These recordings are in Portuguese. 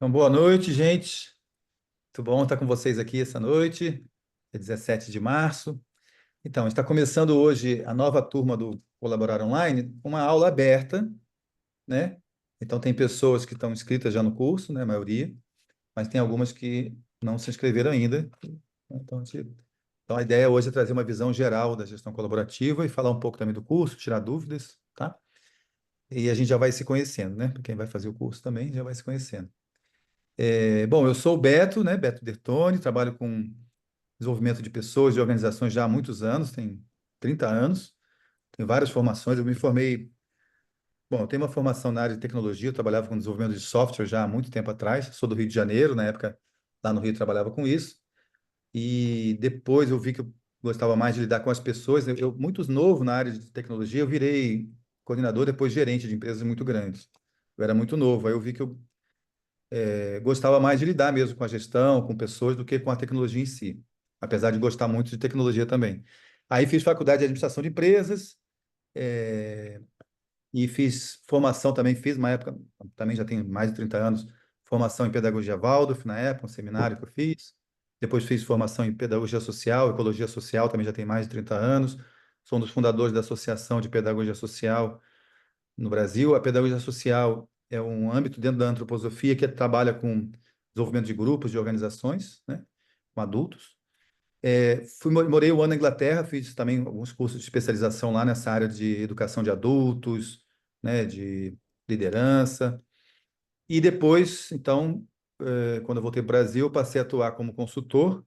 Então, boa noite, gente. Muito bom estar com vocês aqui essa noite, é 17 de março. Então, está começando hoje a nova turma do Colaborar Online, uma aula aberta, né? Então, tem pessoas que estão inscritas já no curso, né? A maioria, mas tem algumas que não se inscreveram ainda. Então, a ideia hoje é trazer uma visão geral da gestão colaborativa e falar um pouco também do curso, tirar dúvidas, tá? E a gente já vai se conhecendo, né? Quem vai fazer o curso também já vai se conhecendo. Bom, eu sou o Beto, né? Beto Dertoni, trabalho com desenvolvimento de pessoas e organizações já há muitos anos, tem 30 anos, tenho várias formações. Eu me formei, bom, eu tenho uma formação na área de tecnologia, eu trabalhava com desenvolvimento de software já há muito tempo atrás, sou do Rio de Janeiro, na época lá no Rio eu trabalhava com isso, e depois eu vi que eu gostava mais de lidar com as pessoas. Muito novo na área de tecnologia, eu virei coordenador, depois gerente de empresas muito grandes. Eu era muito novo, aí eu vi que eu gostava mais de lidar mesmo com a gestão, com pessoas, do que com a tecnologia em si, apesar de gostar muito de tecnologia também. Aí fiz faculdade de administração de empresas, eh, e fiz formação também, fiz uma época, também já tenho mais de 30 anos, formação em pedagogia Waldorf, na época, um seminário que eu fiz. Depois fiz formação em pedagogia social, ecologia social, também já tem mais de 30 anos. Sou um dos fundadores da Associação de Pedagogia Social no Brasil. A pedagogia social é um âmbito dentro da antroposofia que trabalha com desenvolvimento de grupos, de organizações, né, com adultos. Morei um ano na Inglaterra, fiz também alguns cursos de especialização lá nessa área de educação de adultos, né, de liderança. E depois, então, quando eu voltei para o Brasil, eu passei a atuar como consultor.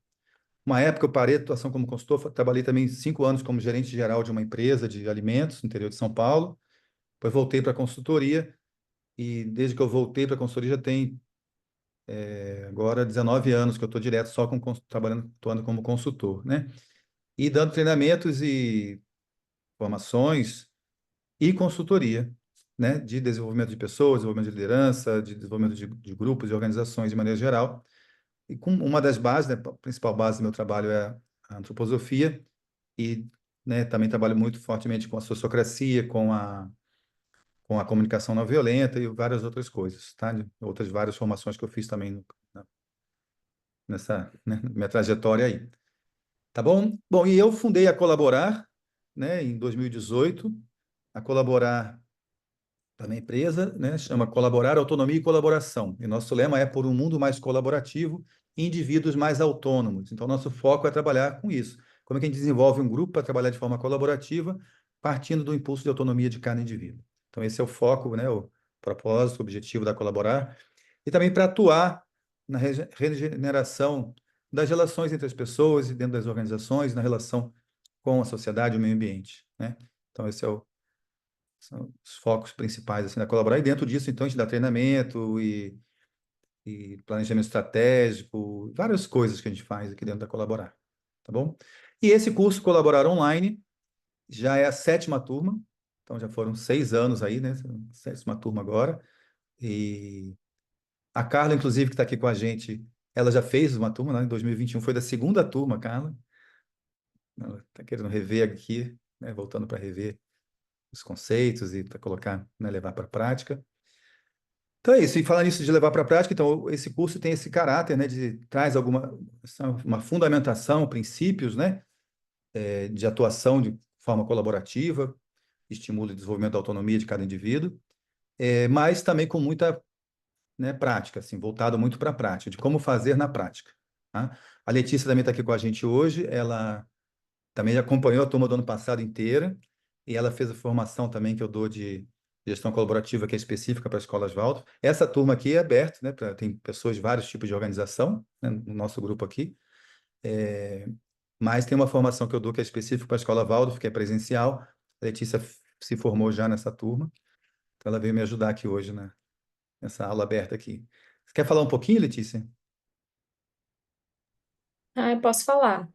Uma época eu parei a atuação como consultor, trabalhei também 5 anos como gerente geral de uma empresa de alimentos no interior de São Paulo. Depois voltei para a consultoria e desde que eu voltei para a consultoria já tem agora 19 anos que eu estou direto só trabalhando, atuando como consultor, né? E dando treinamentos e formações e consultoria, né? De desenvolvimento de pessoas, desenvolvimento de liderança, de desenvolvimento de grupos e organizações de maneira geral. E com uma das bases, né? A principal base do meu trabalho é a antroposofia e, né, também trabalho muito fortemente com a sociocracia, com a comunicação não violenta e várias outras coisas, tá? Outras várias formações que eu fiz também nessa, né, minha trajetória aí. Tá bom? Bom, e eu fundei a Colaborar, né, em 2018. A Colaborar, da minha empresa, né, chama Colaborar, Autonomia e Colaboração. E nosso lema é por um mundo mais colaborativo e indivíduos mais autônomos. Então, nosso foco é trabalhar com isso. Como é que a gente desenvolve um grupo para trabalhar de forma colaborativa, partindo do impulso de autonomia de cada indivíduo. Então, esse é o foco, né, o propósito, o objetivo da Colaborar. E também para atuar na regeneração das relações entre as pessoas e dentro das organizações, na relação com a sociedade e o meio ambiente, né? Então, são os focos principais assim, da Colaborar. E dentro disso, então, a gente dá treinamento e planejamento estratégico, várias coisas que a gente faz aqui dentro da Colaborar, tá bom? E esse curso Colaborar Online já é a sétima turma, então já foram 6 anos aí, né? Sétima turma agora. E a Carla, inclusive, que está aqui com a gente, ela já fez uma turma, né? Em 2021, foi da segunda turma, Carla. Ela está querendo rever aqui, né? Voltando para rever os conceitos e para colocar, né? Levar para a prática. Então é isso. E falando nisso de levar para a prática, então esse curso tem esse caráter, né? De traz uma fundamentação, princípios, né? De atuação de forma colaborativa, estimula o desenvolvimento da autonomia de cada indivíduo, mas também com muita, né, prática, assim, voltado muito para a prática, de como fazer na prática. Tá? A Letícia também está aqui com a gente hoje, ela também acompanhou a turma do ano passado inteira, e ela fez a formação também que eu dou de gestão colaborativa, que é específica para as escolas Waldorf. Essa turma aqui é aberta, né, tem pessoas de vários tipos de organização, né, no nosso grupo aqui, é, mas tem uma formação que eu dou que é específica para a escola Waldorf, que é presencial. A Letícia se formou já nessa turma, então ela veio me ajudar aqui hoje, né, nessa aula aberta aqui. Você quer falar um pouquinho, Letícia? Ah, eu posso falar.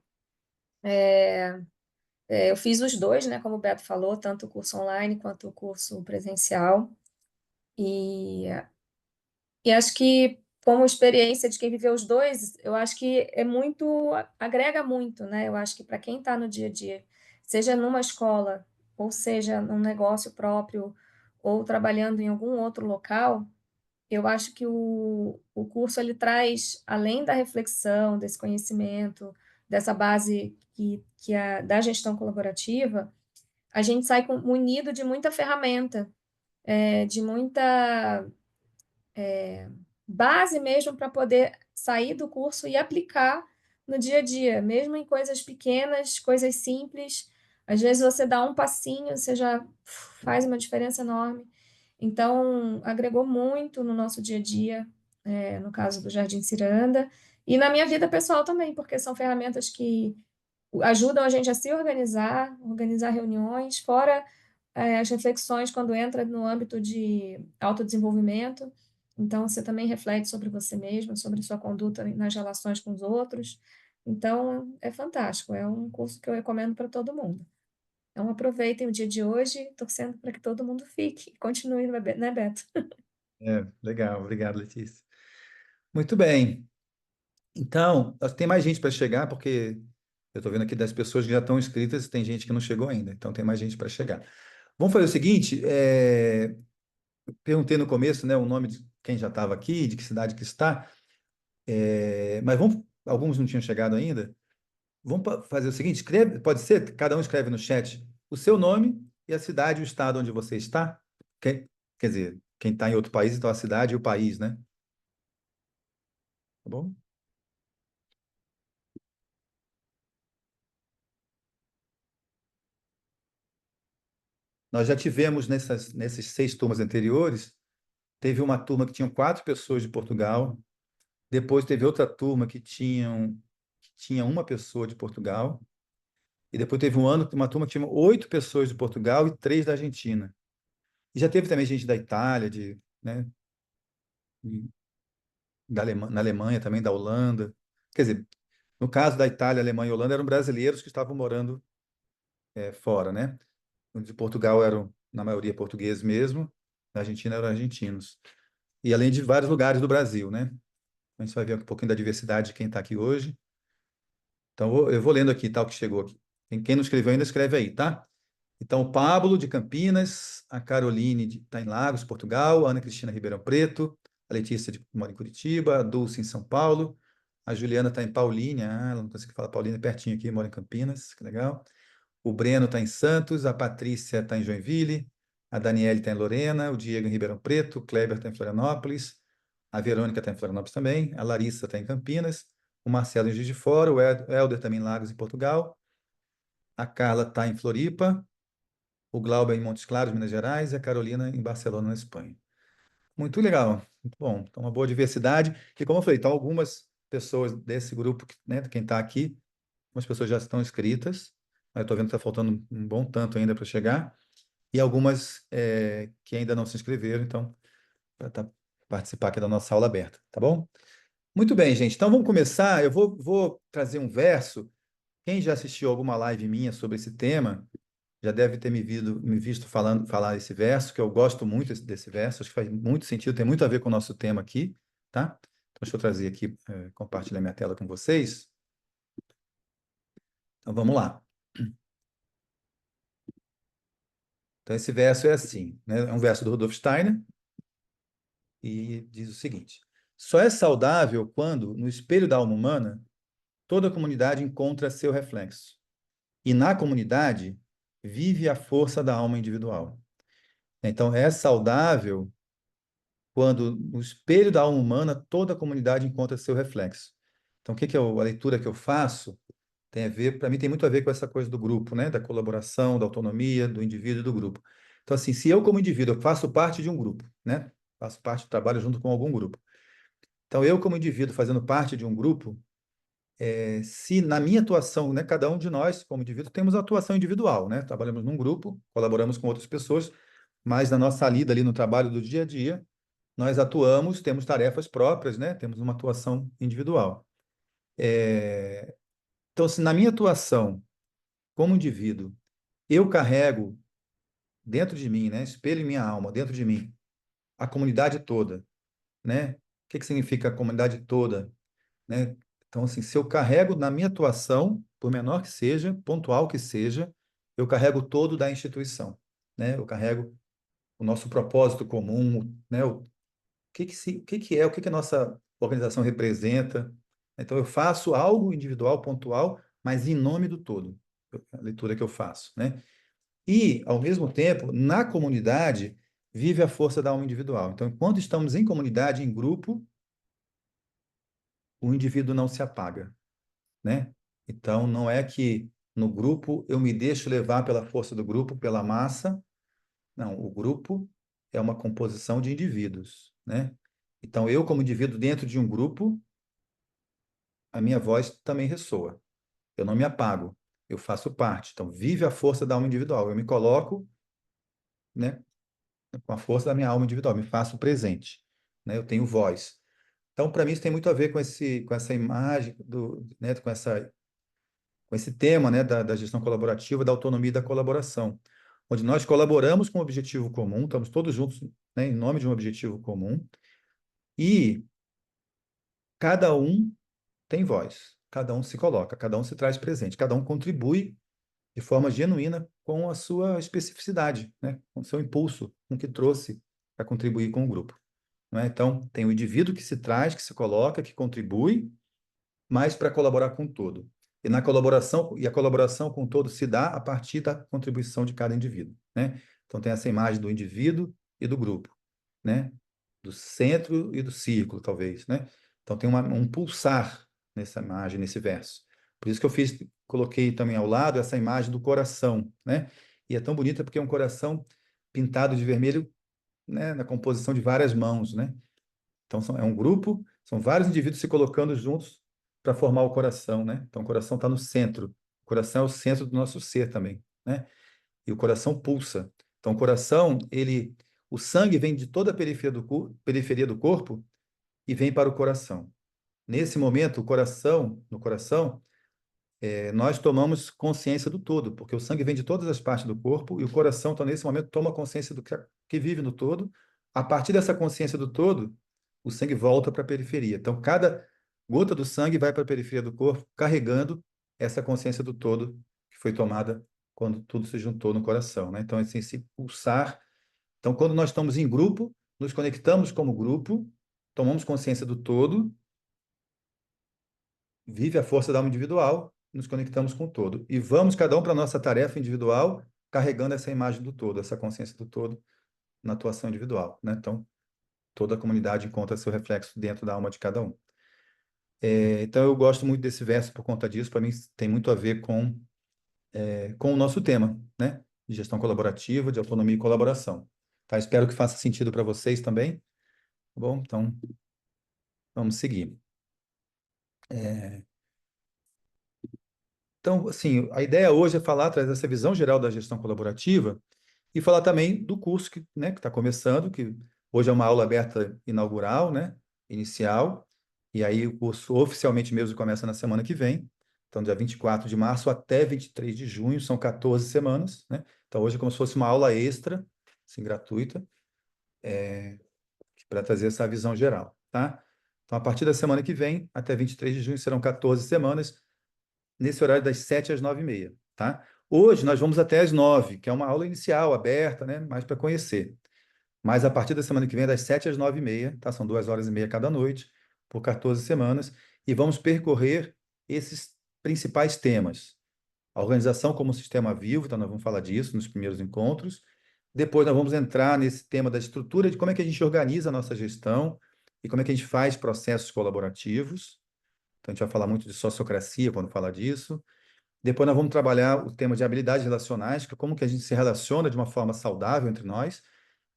Eu fiz os dois, né, como o Beto falou, tanto o curso online quanto o curso presencial. E, e acho que, como experiência de quem viveu os dois, eu acho que agrega muito, né? Eu acho que para quem está no dia a dia, seja numa escola, ou seja num negócio próprio, ou trabalhando em algum outro local, eu acho que o curso ele traz, além da reflexão, desse conhecimento, dessa base da gestão colaborativa, a gente sai munido de muita ferramenta, de muita base mesmo para poder sair do curso e aplicar no dia a dia, mesmo em coisas pequenas, coisas simples. Às vezes você dá um passinho, você já faz uma diferença enorme. Então, agregou muito no nosso dia a dia, no caso do Jardim Ciranda, e na minha vida pessoal também, porque são ferramentas que ajudam a gente a se organizar, organizar reuniões, fora as reflexões quando entra no âmbito de autodesenvolvimento. Então, você também reflete sobre você mesmo, sobre sua conduta nas relações com os outros. Então, é fantástico, é um curso que eu recomendo para todo mundo. Então, aproveitem o dia de hoje, torcendo para que todo mundo fique e continue, né, Beto? Legal, obrigado, Letícia. Muito bem. Então, tem mais gente para chegar, porque eu estou vendo aqui das pessoas que já estão inscritas e tem gente que não chegou ainda, então tem mais gente para chegar. Vamos fazer o seguinte, perguntei no começo, né, o nome de quem já estava aqui, de que cidade que está, mas alguns não tinham chegado ainda. Vamos fazer o seguinte, escreve, pode ser, cada um escreve no chat o seu nome e a cidade e o estado onde você está. Quer dizer, quem está em outro país, então a cidade e o país, né? Tá bom? Nós já tivemos nesses 6 turmas anteriores, teve uma turma que tinha 4 pessoas de Portugal, depois teve outra turma que tinha uma pessoa de Portugal, e depois teve uma turma que tinha 8 pessoas de Portugal e 3 da Argentina. E já teve também gente da Itália, né, na Alemanha também, da Holanda. Quer dizer, no caso da Itália, Alemanha e Holanda eram brasileiros que estavam morando fora, né? De Portugal eram, na maioria, portugueses mesmo, da Argentina eram argentinos. E além de vários lugares do Brasil, né? A gente vai ver um pouquinho da diversidade de quem está aqui hoje. Então, eu vou lendo aqui, tal, que chegou aqui. Quem não escreveu ainda, escreve aí, tá? Então, o Pablo, de Campinas, a Caroline, está em Lagos, Portugal, a Ana Cristina, Ribeirão Preto, a Letícia, mora em Curitiba, a Dulce, em São Paulo, a Juliana está em Paulínia, ela não consegue falar Paulínia, pertinho aqui, mora em Campinas, que legal. O Breno está em Santos, a Patrícia está em Joinville, a Daniele está em Lorena, o Diego em Ribeirão Preto, o Kleber está em Florianópolis, a Verônica está em Florianópolis também, a Larissa está em Campinas, o Marcelo em Juiz de Fora, o Helder também em Lagos, em Portugal, a Carla está em Floripa, o Glauber em Montes Claros, Minas Gerais, e a Carolina em Barcelona, na Espanha. Muito legal, muito bom. Então, uma boa diversidade. E como eu falei, então, algumas pessoas desse grupo, né, quem está aqui, algumas pessoas já estão inscritas, mas eu estou vendo que está faltando um bom tanto ainda para chegar, e algumas que ainda não se inscreveram, então, para participar aqui da nossa aula aberta, tá bom? Muito bem, gente. Então, vamos começar. Eu vou trazer um verso. Quem já assistiu alguma live minha sobre esse tema, já deve ter me visto falar esse verso, que eu gosto muito desse verso, acho que faz muito sentido, tem muito a ver com o nosso tema aqui, tá? Então, deixa eu trazer aqui, compartilhar minha tela com vocês. Então, vamos lá. Então, esse verso é assim, né? É um verso do Rudolf Steiner, e diz o seguinte: só é saudável quando, no espelho da alma humana, toda a comunidade encontra seu reflexo. E na comunidade vive a força da alma individual. Então, é saudável quando no espelho da alma humana toda a comunidade encontra seu reflexo. Então, a leitura que eu faço tem a ver, para mim, tem muito a ver com essa coisa do grupo, né? Da colaboração, da autonomia, do indivíduo e do grupo. Então, assim, se eu, como indivíduo, eu faço parte de um grupo, né? Faço parte do trabalho junto com algum grupo. Então, eu, como indivíduo, fazendo parte de um grupo, se na minha atuação, né? Cada um de nós, como indivíduo, temos atuação individual, né? Trabalhamos num grupo, colaboramos com outras pessoas, mas na nossa lida ali no trabalho do dia a dia, nós atuamos, temos tarefas próprias, né? Temos uma atuação individual. Então, se na minha atuação como indivíduo, eu carrego dentro de mim, né? Espelho em minha alma, dentro de mim, a comunidade toda, né? O que significa a comunidade toda, né? Então, assim, se eu carrego na minha atuação, por menor que seja, pontual que seja, eu carrego todo da instituição, né? Eu carrego o nosso propósito comum, né? O o que que a nossa organização representa. Então, eu faço algo individual, pontual, mas em nome do todo, a leitura que eu faço, né? E, ao mesmo tempo, na comunidade, vive a força da alma individual. Então, enquanto estamos em comunidade, em grupo, o indivíduo não se apaga, né? Então, não é que no grupo eu me deixo levar pela força do grupo, pela massa. Não, o grupo é uma composição de indivíduos, né? Então, eu, como indivíduo dentro de um grupo, a minha voz também ressoa. Eu não me apago, eu faço parte. Então, vive a força da alma individual. Eu me coloco, né, com a força da minha alma individual, me faço presente, né? Eu tenho voz. Então, para mim, isso tem muito a ver com essa imagem né, com esse tema, né, da gestão colaborativa, da autonomia e da colaboração, onde nós colaboramos com um objetivo comum, estamos todos juntos, né, em nome de um objetivo comum, e cada um tem voz, cada um se coloca, cada um se traz presente, cada um contribui de forma genuína com a sua especificidade, né, com o seu impulso, com o que trouxe para contribuir com o grupo. Não é? Então, tem o indivíduo que se traz, que se coloca, que contribui, mas para colaborar com o todo. E a colaboração com o todo se dá a partir da contribuição de cada indivíduo, né? Então tem essa imagem do indivíduo e do grupo, né? Do centro e do círculo, talvez, né? Então tem um pulsar nessa imagem, nesse verso. Por isso que coloquei também ao lado essa imagem do coração, né? E é tão bonita porque é um coração pintado de vermelho, né, na composição de várias mãos, né? Então, é um grupo, são vários indivíduos se colocando juntos para formar o coração, né? Então, o coração está no centro. O coração é o centro do nosso ser também, né? E o coração pulsa. Então, o coração, o sangue vem de toda a periferia do corpo e vem para o coração. Nesse momento, no coração, nós tomamos consciência do todo, porque o sangue vem de todas as partes do corpo e o coração, então, nesse momento, toma consciência do que vive no todo. A partir dessa consciência do todo, o sangue volta para a periferia. Então, cada gota do sangue vai para a periferia do corpo, carregando essa consciência do todo que foi tomada quando tudo se juntou no coração, né? Então, assim, esse pulsar. Então, quando nós estamos em grupo, nos conectamos como grupo, tomamos consciência do todo, vive a força da alma individual, nos conectamos com o todo. E vamos cada um para a nossa tarefa individual, carregando essa imagem do todo, essa consciência do todo na atuação individual, né? Então, toda a comunidade encontra seu reflexo dentro da alma de cada um. Então, eu gosto muito desse verso por conta disso, para mim tem muito a ver com o nosso tema, né? De gestão colaborativa, de autonomia e colaboração. Tá? Espero que faça sentido para vocês também. Tá bom, então, vamos seguir. Então, assim, a ideia hoje é falar, trazer essa visão geral da gestão colaborativa e falar também do curso que, né, que está começando, que hoje é uma aula aberta inaugural, né, inicial, e aí o curso oficialmente mesmo começa na semana que vem, então dia 24 de março até 23 de junho, são 14 semanas, né, então hoje é como se fosse uma aula extra, assim, gratuita, para trazer essa visão geral, tá? Então, a partir da semana que vem, até 23 de junho, serão 14 semanas, nesse horário das 7 às 9h30, tá? Hoje nós vamos até às 9, que é uma aula inicial, aberta, né? Mais para conhecer. Mas a partir da semana que vem, das 7 às 9h30, tá? São 2 horas e meia cada noite, por 14 semanas, e vamos percorrer esses principais temas. A organização como sistema vivo, então nós vamos falar disso nos primeiros encontros. Depois nós vamos entrar nesse tema da estrutura, de como é que a gente organiza a nossa gestão e como é que a gente faz processos colaborativos. Então a gente vai falar muito de sociocracia quando falar disso. Depois nós vamos trabalhar o tema de habilidades relacionais, que é como que a gente se relaciona de uma forma saudável entre nós,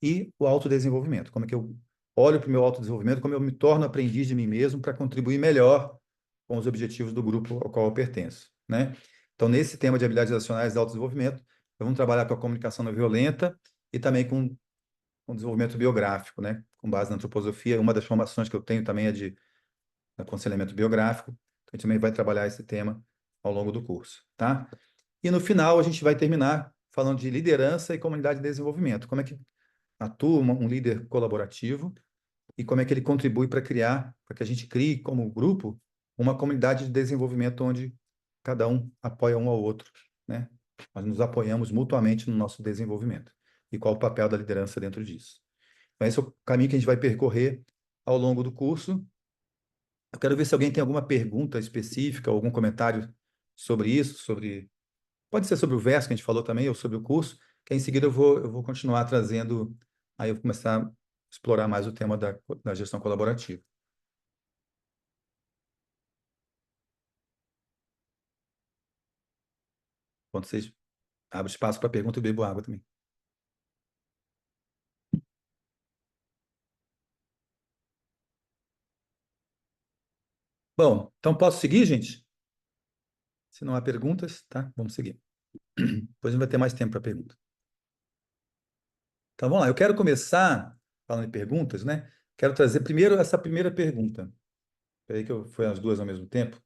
e o autodesenvolvimento, como é que eu olho para o meu autodesenvolvimento, como eu me torno aprendiz de mim mesmo para contribuir melhor com os objetivos do grupo ao qual eu pertenço, né? Então, nesse tema de habilidades relacionais e autodesenvolvimento, nós vamos trabalhar com a comunicação não violenta e também com desenvolvimento biográfico, né? Com base na antroposofia. Uma das formações que eu tenho também é de aconselhamento biográfico. Então, a gente também vai trabalhar esse tema ao longo do curso, tá? E no final, a gente vai terminar falando de liderança e comunidade de desenvolvimento. Como é que atua um líder colaborativo e como é que ele contribui para que a gente crie como grupo uma comunidade de desenvolvimento onde cada um apoia um ao outro, né? Nós nos apoiamos mutuamente no nosso desenvolvimento. E qual o papel da liderança dentro disso? Então, esse é o caminho que a gente vai percorrer ao longo do curso. Eu quero ver se alguém tem alguma pergunta específica, algum comentário sobre isso, sobre... Pode ser sobre o verso que a gente falou também, ou sobre o curso, que aí, em seguida eu vou continuar trazendo, aí eu vou começar a explorar mais o tema da gestão colaborativa. Quando vocês abrem espaço para pergunta, eu bebo água também. Bom, então posso seguir, gente? Se não há perguntas, tá? Vamos seguir. Depois a gente vai ter mais tempo para pergunta. Então vamos lá, eu quero começar falando em perguntas, né? Quero trazer primeiro essa primeira pergunta. Peraí que foi as duas ao mesmo tempo.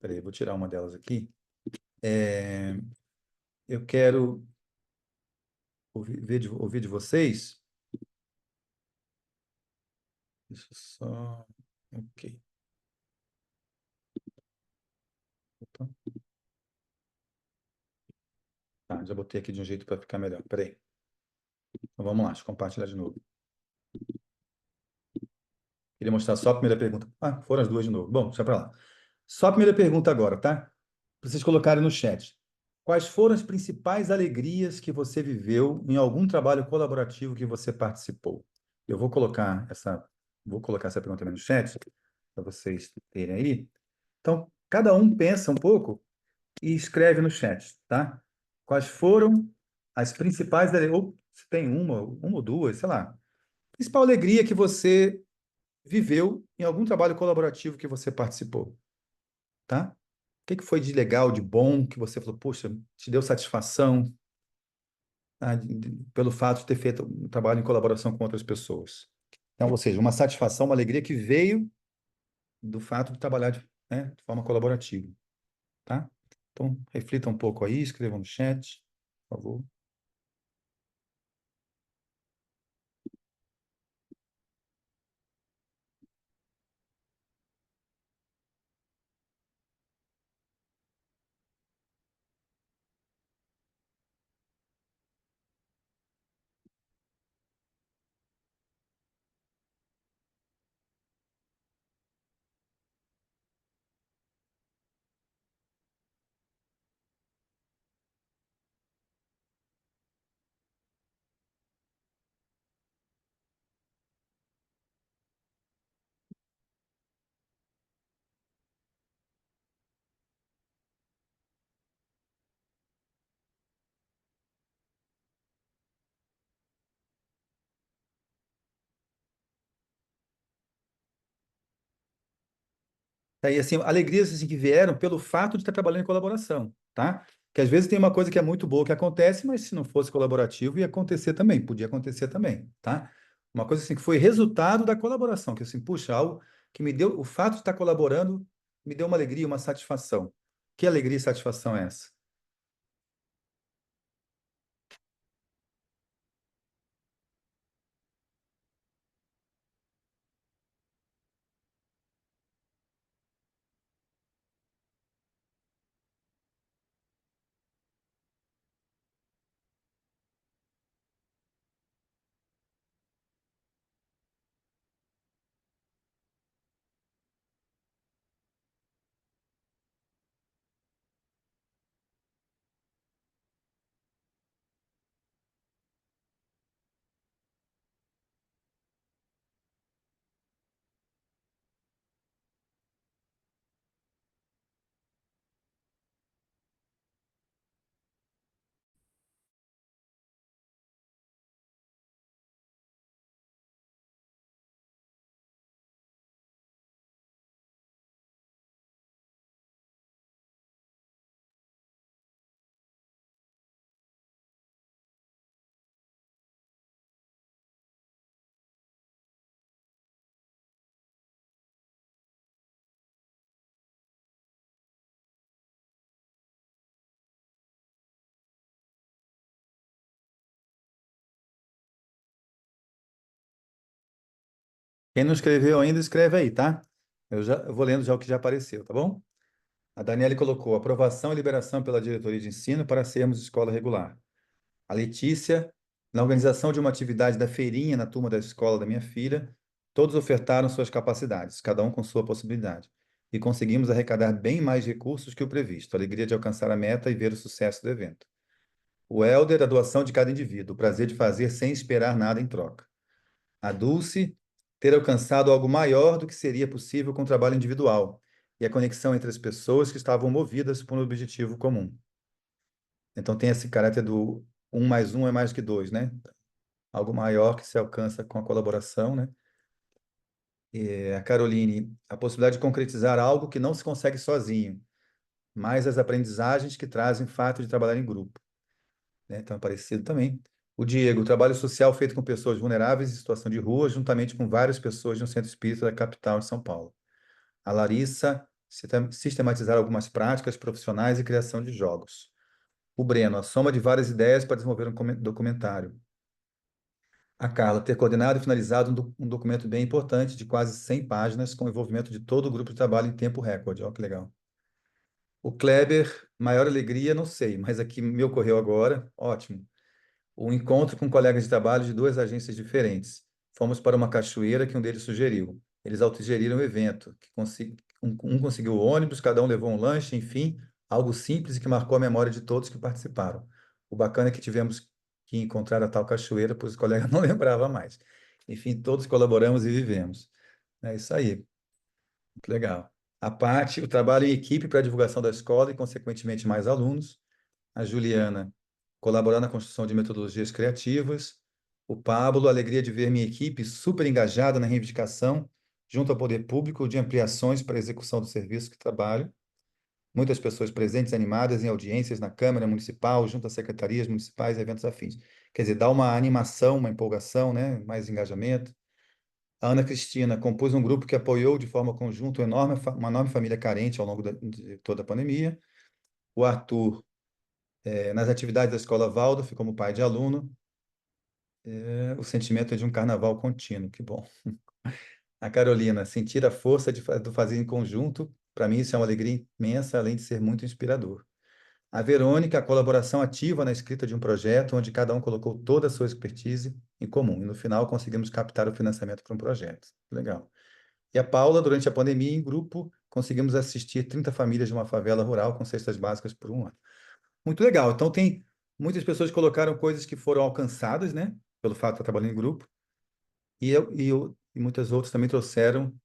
Peraí, eu vou tirar uma delas aqui. É, eu quero ouvir de vocês. Deixa eu só. Ok. Opa. Tá, já botei aqui de um jeito para ficar melhor. Peraí. Então vamos lá, deixa eu compartilhar de novo. Queria mostrar só a primeira pergunta. Ah, foram as duas de novo. Bom, deixa para lá. Só a primeira pergunta agora, tá? Para vocês colocarem no chat. Quais foram as principais alegrias que você viveu em algum trabalho colaborativo que você participou? Eu vou colocar essa pergunta também no chat para vocês terem aí. Então, cada um pensa um pouco e escreve no chat, tá? Quais foram as principais, ou se tem uma ou duas, sei lá, principal alegria que você viveu em algum trabalho colaborativo que você participou, tá? O que que foi de legal, de bom, que você falou, poxa, te deu satisfação, tá? Pelo fato de ter feito um trabalho em colaboração com outras pessoas. Então, ou seja, uma satisfação, uma alegria que veio do fato de trabalhar de forma colaborativa, tá? Então, reflita um pouco aí, escreva no chat, por favor. Aí, assim, alegrias assim, que vieram pelo fato de estar trabalhando em colaboração, tá? Que às vezes tem uma coisa que é muito boa que acontece, mas se não fosse colaborativo, ia acontecer também, podia acontecer também, tá? Uma coisa assim que foi resultado da colaboração, que assim, puxa, algo que me deu, o fato de estar colaborando me deu uma alegria, uma satisfação. Que alegria e satisfação é essa? Quem não escreveu ainda, escreve aí, tá? Eu vou lendo já o que já apareceu, tá bom? A Daniele colocou aprovação e liberação pela diretoria de ensino para sermos escola regular. A Letícia Na organização de uma atividade da feirinha na turma da escola da minha filha, todos ofertaram suas capacidades, cada um com sua possibilidade. E conseguimos arrecadar bem mais recursos que o previsto. A alegria de alcançar a meta e ver o sucesso do evento. O Helder, a doação de cada indivíduo, o prazer de fazer sem esperar nada em troca. A Dulce, ter alcançado algo maior do que seria possível com o trabalho individual e a conexão entre as pessoas que estavam movidas por um objetivo comum. Então tem esse caráter do um mais um é mais que dois, né? Algo maior que se alcança com a colaboração, né? E a Caroline, a possibilidade de concretizar algo que não se consegue sozinho, mais as aprendizagens que trazem o fato de trabalhar em grupo, né? Então é parecido também. O Diego, o trabalho social feito com pessoas vulneráveis em situação de rua, juntamente com várias pessoas de um centro espírita da capital de São Paulo. A Larissa, sistematizar algumas práticas profissionais e criação de jogos. O Breno, a soma de várias ideias para desenvolver um documentário. A Carla, ter coordenado e finalizado um documento bem importante, de quase 100 páginas, com o envolvimento de todo o grupo de trabalho em tempo recorde. Olha que legal. O Kleber, maior alegria, não sei, mas aqui me ocorreu agora, ótimo. Um encontro com colegas de trabalho de duas agências diferentes. Fomos para uma cachoeira que um deles sugeriu. Eles autogeriram o evento, um conseguiu o ônibus, cada um levou um lanche, enfim, algo simples e que marcou a memória de todos que participaram. O bacana é que tivemos que encontrar a tal cachoeira, pois o colega não lembrava mais. Enfim, todos colaboramos e vivemos. É isso aí, muito legal. A parte, o trabalho em equipe para a divulgação da escola e, consequentemente, mais alunos. A Juliana, colaborar na construção de metodologias criativas. O Pablo, a alegria de ver minha equipe super engajada na reivindicação, junto ao poder público, de ampliações para a execução do serviço que trabalho. Muitas pessoas presentes, animadas em audiências na Câmara Municipal, junto às secretarias municipais e eventos afins. Quer dizer, dá uma animação, uma empolgação, né? Mais engajamento. A Ana Cristina compôs um grupo que apoiou de forma conjunta uma enorme família carente ao longo de toda a pandemia. O Arthur, nas atividades da Escola Waldorf, como pai de aluno, o sentimento é de um carnaval contínuo, que bom. A Carolina, sentir a força do fazer em conjunto, para mim isso é uma alegria imensa, além de ser muito inspirador. A Verônica, a colaboração ativa na escrita de um projeto, onde cada um colocou toda a sua expertise em comum, e no final conseguimos captar o financiamento para um projeto. Legal. E a Paula, durante a pandemia, em grupo, conseguimos assistir 30 famílias de uma favela rural com cestas básicas por um ano. Muito legal. Então, tem muitas pessoas que colocaram coisas que foram alcançadas, né? Pelo fato de estar trabalhando em grupo. E muitas outras também trouxeram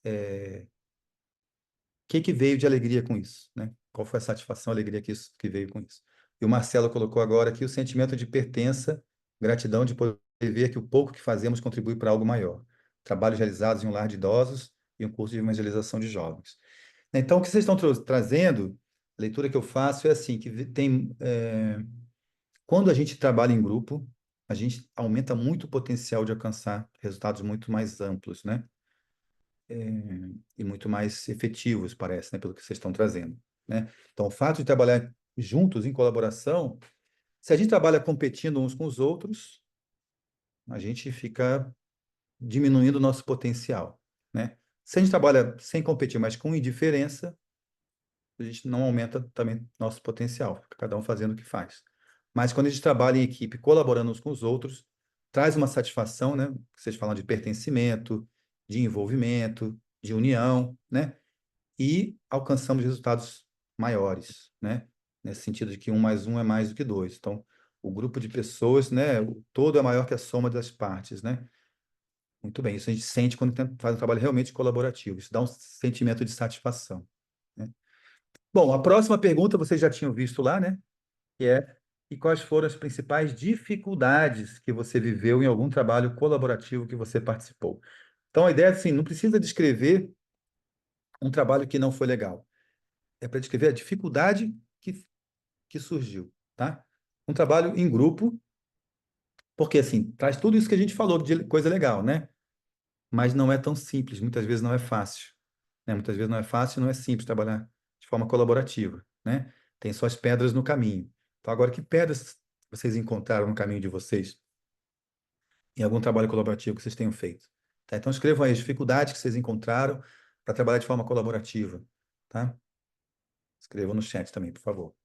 o que que veio de alegria com isso, né? Qual foi a satisfação, a alegria que veio com isso. E o Marcelo colocou agora aqui o sentimento de pertença, gratidão de poder ver que o pouco que fazemos contribui para algo maior. Trabalhos realizados em um lar de idosos e um curso de evangelização de jovens. Então, o que vocês estão trazendo, a leitura que eu faço é assim, que tem... quando a gente trabalha em grupo, a gente aumenta muito o potencial de alcançar resultados muito mais amplos, né? E muito mais efetivos, parece, né? Pelo que vocês estão trazendo, né? Então, o fato de trabalhar juntos, em colaboração, se a gente trabalha competindo uns com os outros, a gente fica diminuindo o nosso potencial, né? Se a gente trabalha sem competir, mas com indiferença, a gente não aumenta também nosso potencial, fica cada um fazendo o que faz. Mas quando a gente trabalha em equipe, colaborando uns com os outros, traz uma satisfação, né? Vocês falam de pertencimento, de envolvimento, de união, né? E alcançamos resultados maiores, né? Nesse sentido de que um mais um é mais do que dois. Então, o grupo de pessoas, né? O todo é maior que a soma das partes, né? Muito bem, isso a gente sente quando faz um trabalho realmente colaborativo. Isso dá um sentimento de satisfação, né? Bom, a próxima pergunta vocês já tinham visto lá, né? Que é: e quais foram as principais dificuldades que você viveu em algum trabalho colaborativo que você participou? Então, a ideia é assim, não precisa descrever um trabalho que não foi legal. É para descrever a dificuldade que surgiu, tá? Um trabalho em grupo, porque assim, traz tudo isso que a gente falou de coisa legal, né? Mas não é tão simples, muitas vezes não é fácil, né? Muitas vezes não é fácil, não é simples trabalhar de forma colaborativa, né? Tem suas pedras no caminho. Então, agora, que pedras vocês encontraram no caminho de vocês em algum trabalho colaborativo que vocês tenham feito? Tá? Então, escrevam aí as dificuldades que vocês encontraram para trabalhar de forma colaborativa, tá? Escrevam no chat também, por favor.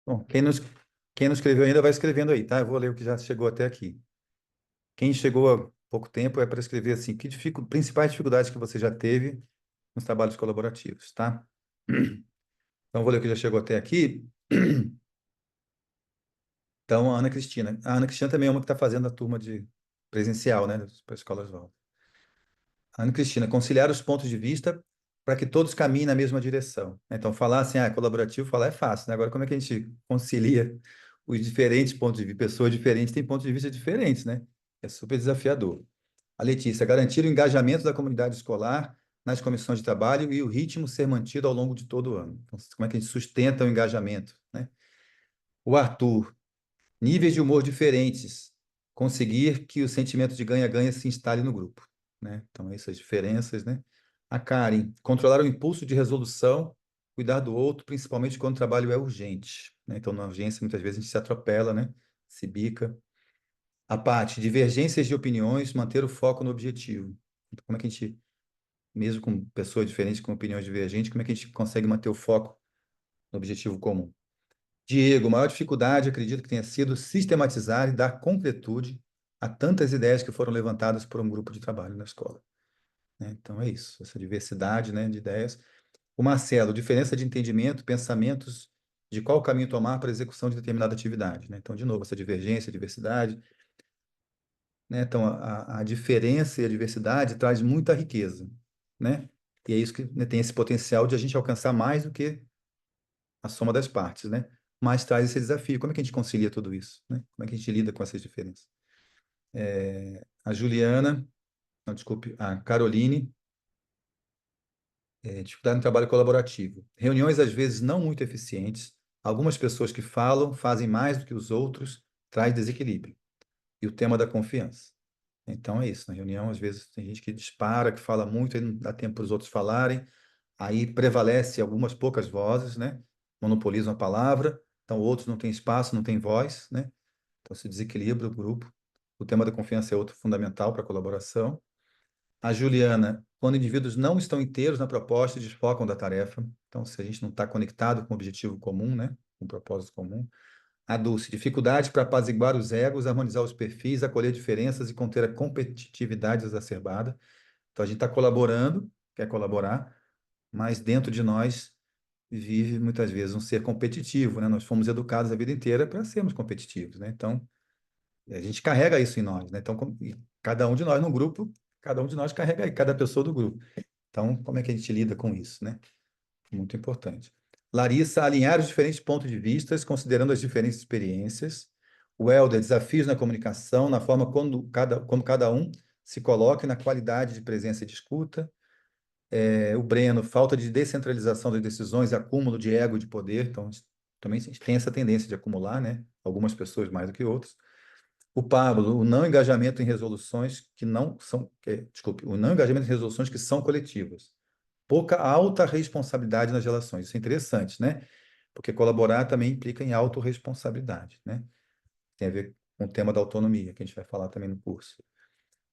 Bom, quem não escreveu ainda vai escrevendo aí, tá? Eu vou ler o que já chegou até aqui. Quem chegou há pouco tempo é para escrever assim, principais dificuldades que você já teve nos trabalhos colaborativos, tá? Então, vou ler o que já chegou até aqui. Então, a Ana Cristina. A Ana Cristina também é uma que está fazendo a turma de presencial, né, para escolas novas. Ana Cristina, conciliar os pontos de vista para que todos caminhem na mesma direção. Então, falar assim, colaborativo, falar é fácil, né? Agora, como é que a gente concilia os diferentes pontos de vista? Pessoas diferentes têm pontos de vista diferentes, né? É super desafiador. A Letícia, garantir o engajamento da comunidade escolar nas comissões de trabalho e o ritmo ser mantido ao longo de todo o ano. Então, como é que a gente sustenta o engajamento, né? O Arthur, níveis de humor diferentes, conseguir que o sentimento de ganha-ganha se instale no grupo, né? Então, essas diferenças, né? A Karen, controlar o impulso de resolução, cuidar do outro, principalmente quando o trabalho é urgente, né? Então, na urgência, muitas vezes a gente se atropela, né? Se bica. A Paty, divergências de opiniões, manter o foco no objetivo. Então, como é que a gente, mesmo com pessoas diferentes, com opiniões divergentes, como é que a gente consegue manter o foco no objetivo comum? Diego, maior dificuldade, acredito que tenha sido sistematizar e dar concretude a tantas ideias que foram levantadas por um grupo de trabalho na escola, né? Então é isso, essa diversidade, né, de ideias. O Marcelo, diferença de entendimento, pensamentos de qual caminho tomar para a execução de determinada atividade, né? Então, de novo, essa divergência, diversidade, né? Então, a diferença e a diversidade traz muita riqueza, né? E é isso que, né, tem esse potencial de a gente alcançar mais do que a soma das partes, né? Mas traz esse desafio. Como é que a gente concilia tudo isso, né? Como é que a gente lida com essas diferenças? A Juliana, não, desculpe, a Caroline, dificuldade no trabalho colaborativo. Reuniões, às vezes, não muito eficientes. Algumas pessoas que falam, fazem mais do que os outros, traz desequilíbrio. E o tema da confiança. Então, é isso. Na reunião, às vezes, tem gente que dispara, que fala muito, aí não dá tempo para os outros falarem. Aí prevalece algumas poucas vozes, né? Monopolizam a palavra. Então, outros não têm espaço, não têm voz, né? Então, se desequilibra o grupo. O tema da confiança é outro fundamental para a colaboração. A Juliana, quando indivíduos não estão inteiros na proposta e desfocam da tarefa. Então, se a gente não está conectado com o objetivo comum, né? Com o propósito comum. A Dulce, dificuldade para apaziguar os egos, harmonizar os perfis, acolher diferenças e conter a competitividade exacerbada. Então, a gente está colaborando, quer colaborar, mas dentro de nós vive muitas vezes um ser competitivo, né? Nós fomos educados a vida inteira para sermos competitivos, né? Então, a gente carrega isso em nós, né? Então, e cada um de nós no grupo, cada um de nós carrega aí, cada pessoa do grupo. Então, como é que a gente lida com isso, né? Muito importante. Larissa, alinhar os diferentes pontos de vista, considerando as diferentes experiências. O Helder, desafios na comunicação, na forma como cada um se coloca e na qualidade de presença e de escuta. O Breno, falta de descentralização das decisões e acúmulo de ego e de poder. Então, também a gente tem essa tendência de acumular, né? Algumas pessoas mais do que outras. O Pablo, o não engajamento em resoluções que não são, desculpe, o não engajamento em resoluções que são coletivas. Pouca alta responsabilidade nas relações. Isso é interessante, né? Porque colaborar também implica em autorresponsabilidade, né? Tem a ver com o tema da autonomia, que a gente vai falar também no curso.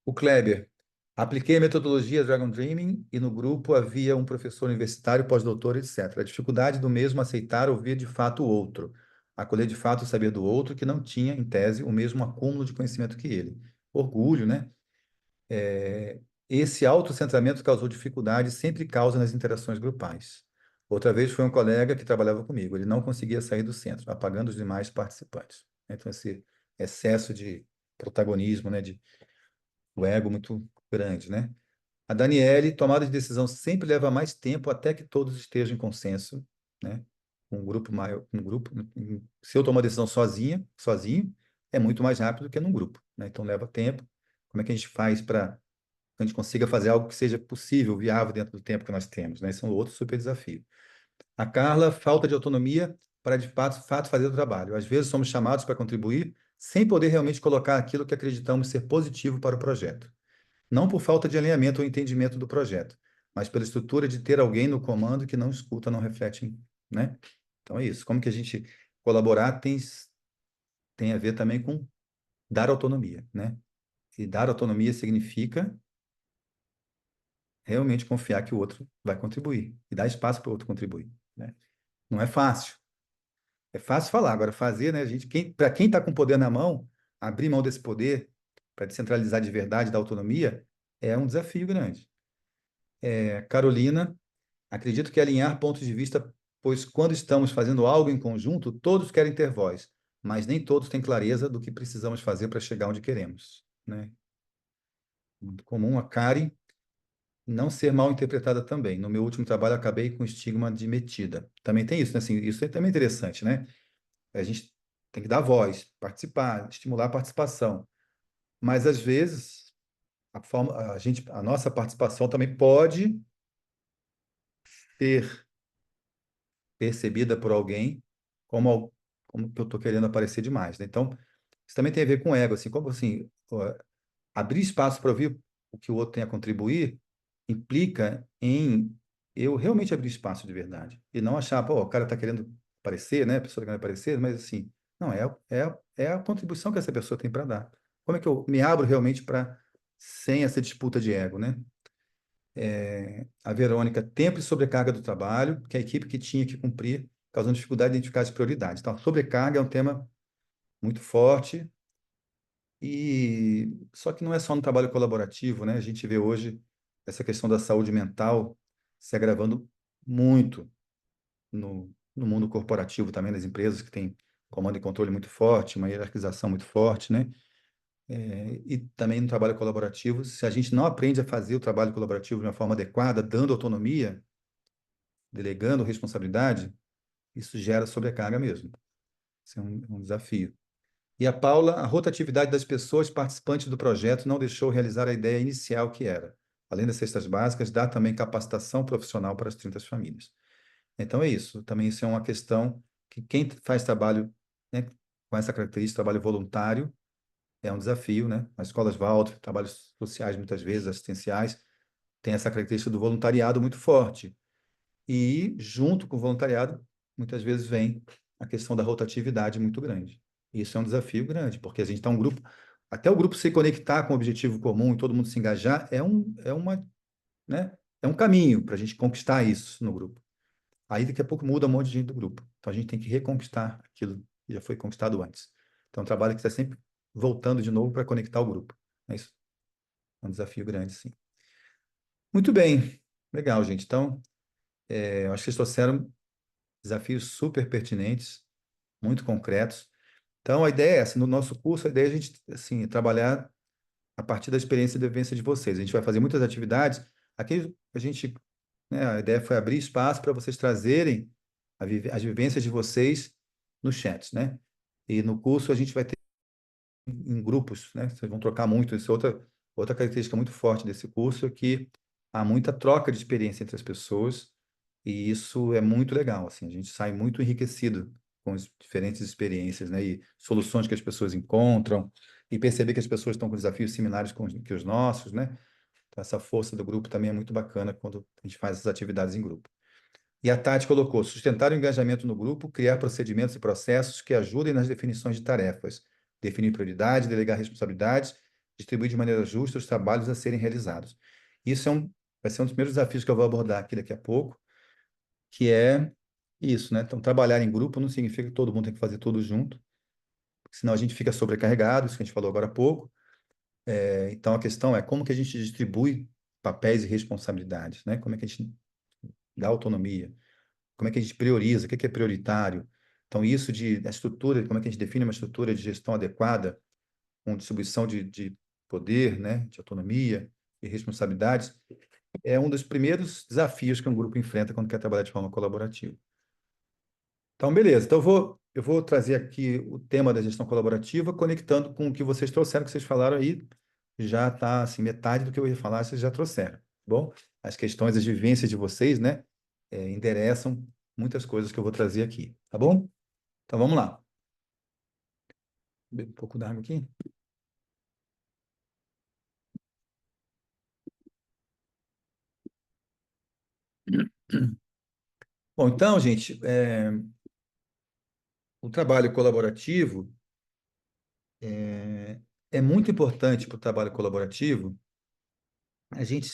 O Kleber, apliquei a metodologia Dragon Dreaming e no grupo havia um professor universitário, pós-doutor, etc. A dificuldade do mesmo aceitar ouvir de fato o outro, acolher de fato o saber do outro que não tinha, em tese, o mesmo acúmulo de conhecimento que ele. Orgulho, né? Esse autocentramento causou dificuldade e sempre causa nas interações grupais. Outra vez foi um colega que trabalhava comigo, ele não conseguia sair do centro, apagando os demais participantes. Então, esse excesso de protagonismo, né, de o ego muito grande, né? A Daniele, tomada de decisão sempre leva mais tempo até que todos estejam em consenso, né? Um grupo maior, se eu tomar uma decisão sozinho, é muito mais rápido do que num grupo, né? Então leva tempo. Como é que a gente faz para que a gente consiga fazer algo que seja possível, viável dentro do tempo que nós temos, né? Esse é um outro super desafio. A Carla, falta de autonomia para de fato fazer o trabalho. Às vezes somos chamados para contribuir sem poder realmente colocar aquilo que acreditamos ser positivo para o projeto. Não por falta de alinhamento ou entendimento do projeto, mas pela estrutura de ter alguém no comando que não escuta, não reflete, né? Então é isso. Como que a gente colaborar tem a ver também com dar autonomia, né? E dar autonomia significa realmente confiar que o outro vai contribuir e dar espaço para o outro contribuir, né? Não é fácil. É fácil falar, agora fazer, né, gente? Para quem está com poder na mão, abrir mão desse poder para descentralizar de verdade da autonomia é um desafio grande. Carolina, acredito que alinhar pontos de vista, pois quando estamos fazendo algo em conjunto, todos querem ter voz, mas nem todos têm clareza do que precisamos fazer para chegar onde queremos, né? Muito comum. A Karen, não ser mal interpretada também. No meu último trabalho, acabei com o estigma de metida. Também tem isso, né? Assim, isso é também interessante, né? A gente tem que dar voz, participar, estimular a participação. Mas, às vezes, a nossa participação também pode ser percebida por alguém como que eu estou querendo aparecer demais, né? Então, isso também tem a ver com ego, assim, como assim, abrir espaço para ouvir o que o outro tem a contribuir implica em eu realmente abrir espaço de verdade e não achar, pô, o cara está querendo aparecer, né? A pessoa está querendo aparecer, mas assim, não, é a contribuição que essa pessoa tem para dar. Como é que eu me abro realmente para, sem essa disputa de ego, né? A Verônica, tempo e sobrecarga do trabalho, que a equipe que tinha que cumprir, causando dificuldade de identificar as prioridades. Então, a sobrecarga é um tema muito forte, e só que não é só no trabalho colaborativo, né? A gente vê hoje essa questão da saúde mental se agravando muito no mundo corporativo também, das empresas que têm comando e controle muito forte, uma hierarquização muito forte, né? E também no trabalho colaborativo, se a gente não aprende a fazer o trabalho colaborativo de uma forma adequada, dando autonomia, delegando responsabilidade, isso gera sobrecarga mesmo. Isso é um desafio. E a Paula, a rotatividade das pessoas participantes do projeto não deixou realizar a ideia inicial que era, além das cestas básicas, dar também capacitação profissional para as 30 famílias. Então é isso. Também isso é uma questão que quem faz trabalho, né, com essa característica, trabalho voluntário, é um desafio, né? As escolas Waldorf, trabalhos sociais, muitas vezes, assistenciais, tem essa característica do voluntariado muito forte. E, junto com o voluntariado, muitas vezes vem a questão da rotatividade muito grande. E isso é um desafio grande, porque a gente está um grupo, até o grupo se conectar com o objetivo comum e todo mundo se engajar, né, é um caminho para a gente conquistar isso no grupo. Aí, daqui a pouco, muda um monte de gente do grupo. Então, a gente tem que reconquistar aquilo que já foi conquistado antes. Então, é um trabalho que está sempre voltando de novo para conectar o grupo. É isso. É um desafio grande, sim. Muito bem. Legal, gente. Então, eu acho que vocês trouxeram desafios super pertinentes, muito concretos. Então, a ideia é essa. No nosso curso, a ideia é a gente, assim, trabalhar a partir da experiência e da vivência de vocês. A gente vai fazer muitas atividades. Aqui, né, a ideia foi abrir espaço para vocês trazerem as vivências de vocês nos chats, né? E no curso, a gente vai ter em grupos, né? Vocês vão trocar muito. Isso é outra característica muito forte desse curso, é que há muita troca de experiência entre as pessoas, e isso é muito legal, assim, a gente sai muito enriquecido com as diferentes experiências, né? E soluções que as pessoas encontram, e perceber que as pessoas estão com desafios similares que os nossos, né? Então, essa força do grupo também é muito bacana quando a gente faz essas atividades em grupo. E a Tati colocou: sustentar o engajamento no grupo, criar procedimentos e processos que ajudem nas definições de tarefas, definir prioridade, delegar responsabilidades, distribuir de maneira justa os trabalhos a serem realizados. Isso vai ser um dos primeiros desafios que eu vou abordar aqui daqui a pouco, que é isso, né? Então, trabalhar em grupo não significa que todo mundo tem que fazer tudo junto, senão a gente fica sobrecarregado, isso que a gente falou agora há pouco. Então, a questão é como que a gente distribui papéis e responsabilidades, né? Como é que a gente dá autonomia? Como é que a gente prioriza, o que é prioritário. Então, isso a estrutura, como é que a gente define uma estrutura de gestão adequada, com distribuição de poder, né, de autonomia e responsabilidades, é um dos primeiros desafios que um grupo enfrenta quando quer trabalhar de forma colaborativa. Então, beleza. Então, eu vou trazer aqui o tema da gestão colaborativa, conectando com o que vocês trouxeram, que vocês falaram aí, já está, assim, metade do que eu ia falar, vocês já trouxeram, tá bom? As questões, as vivências de vocês, né, endereçam muitas coisas que eu vou trazer aqui, tá bom? Então, vamos lá. Beber um pouco d'água aqui. Bom, então, gente, o trabalho colaborativo é muito importante para o trabalho colaborativo a gente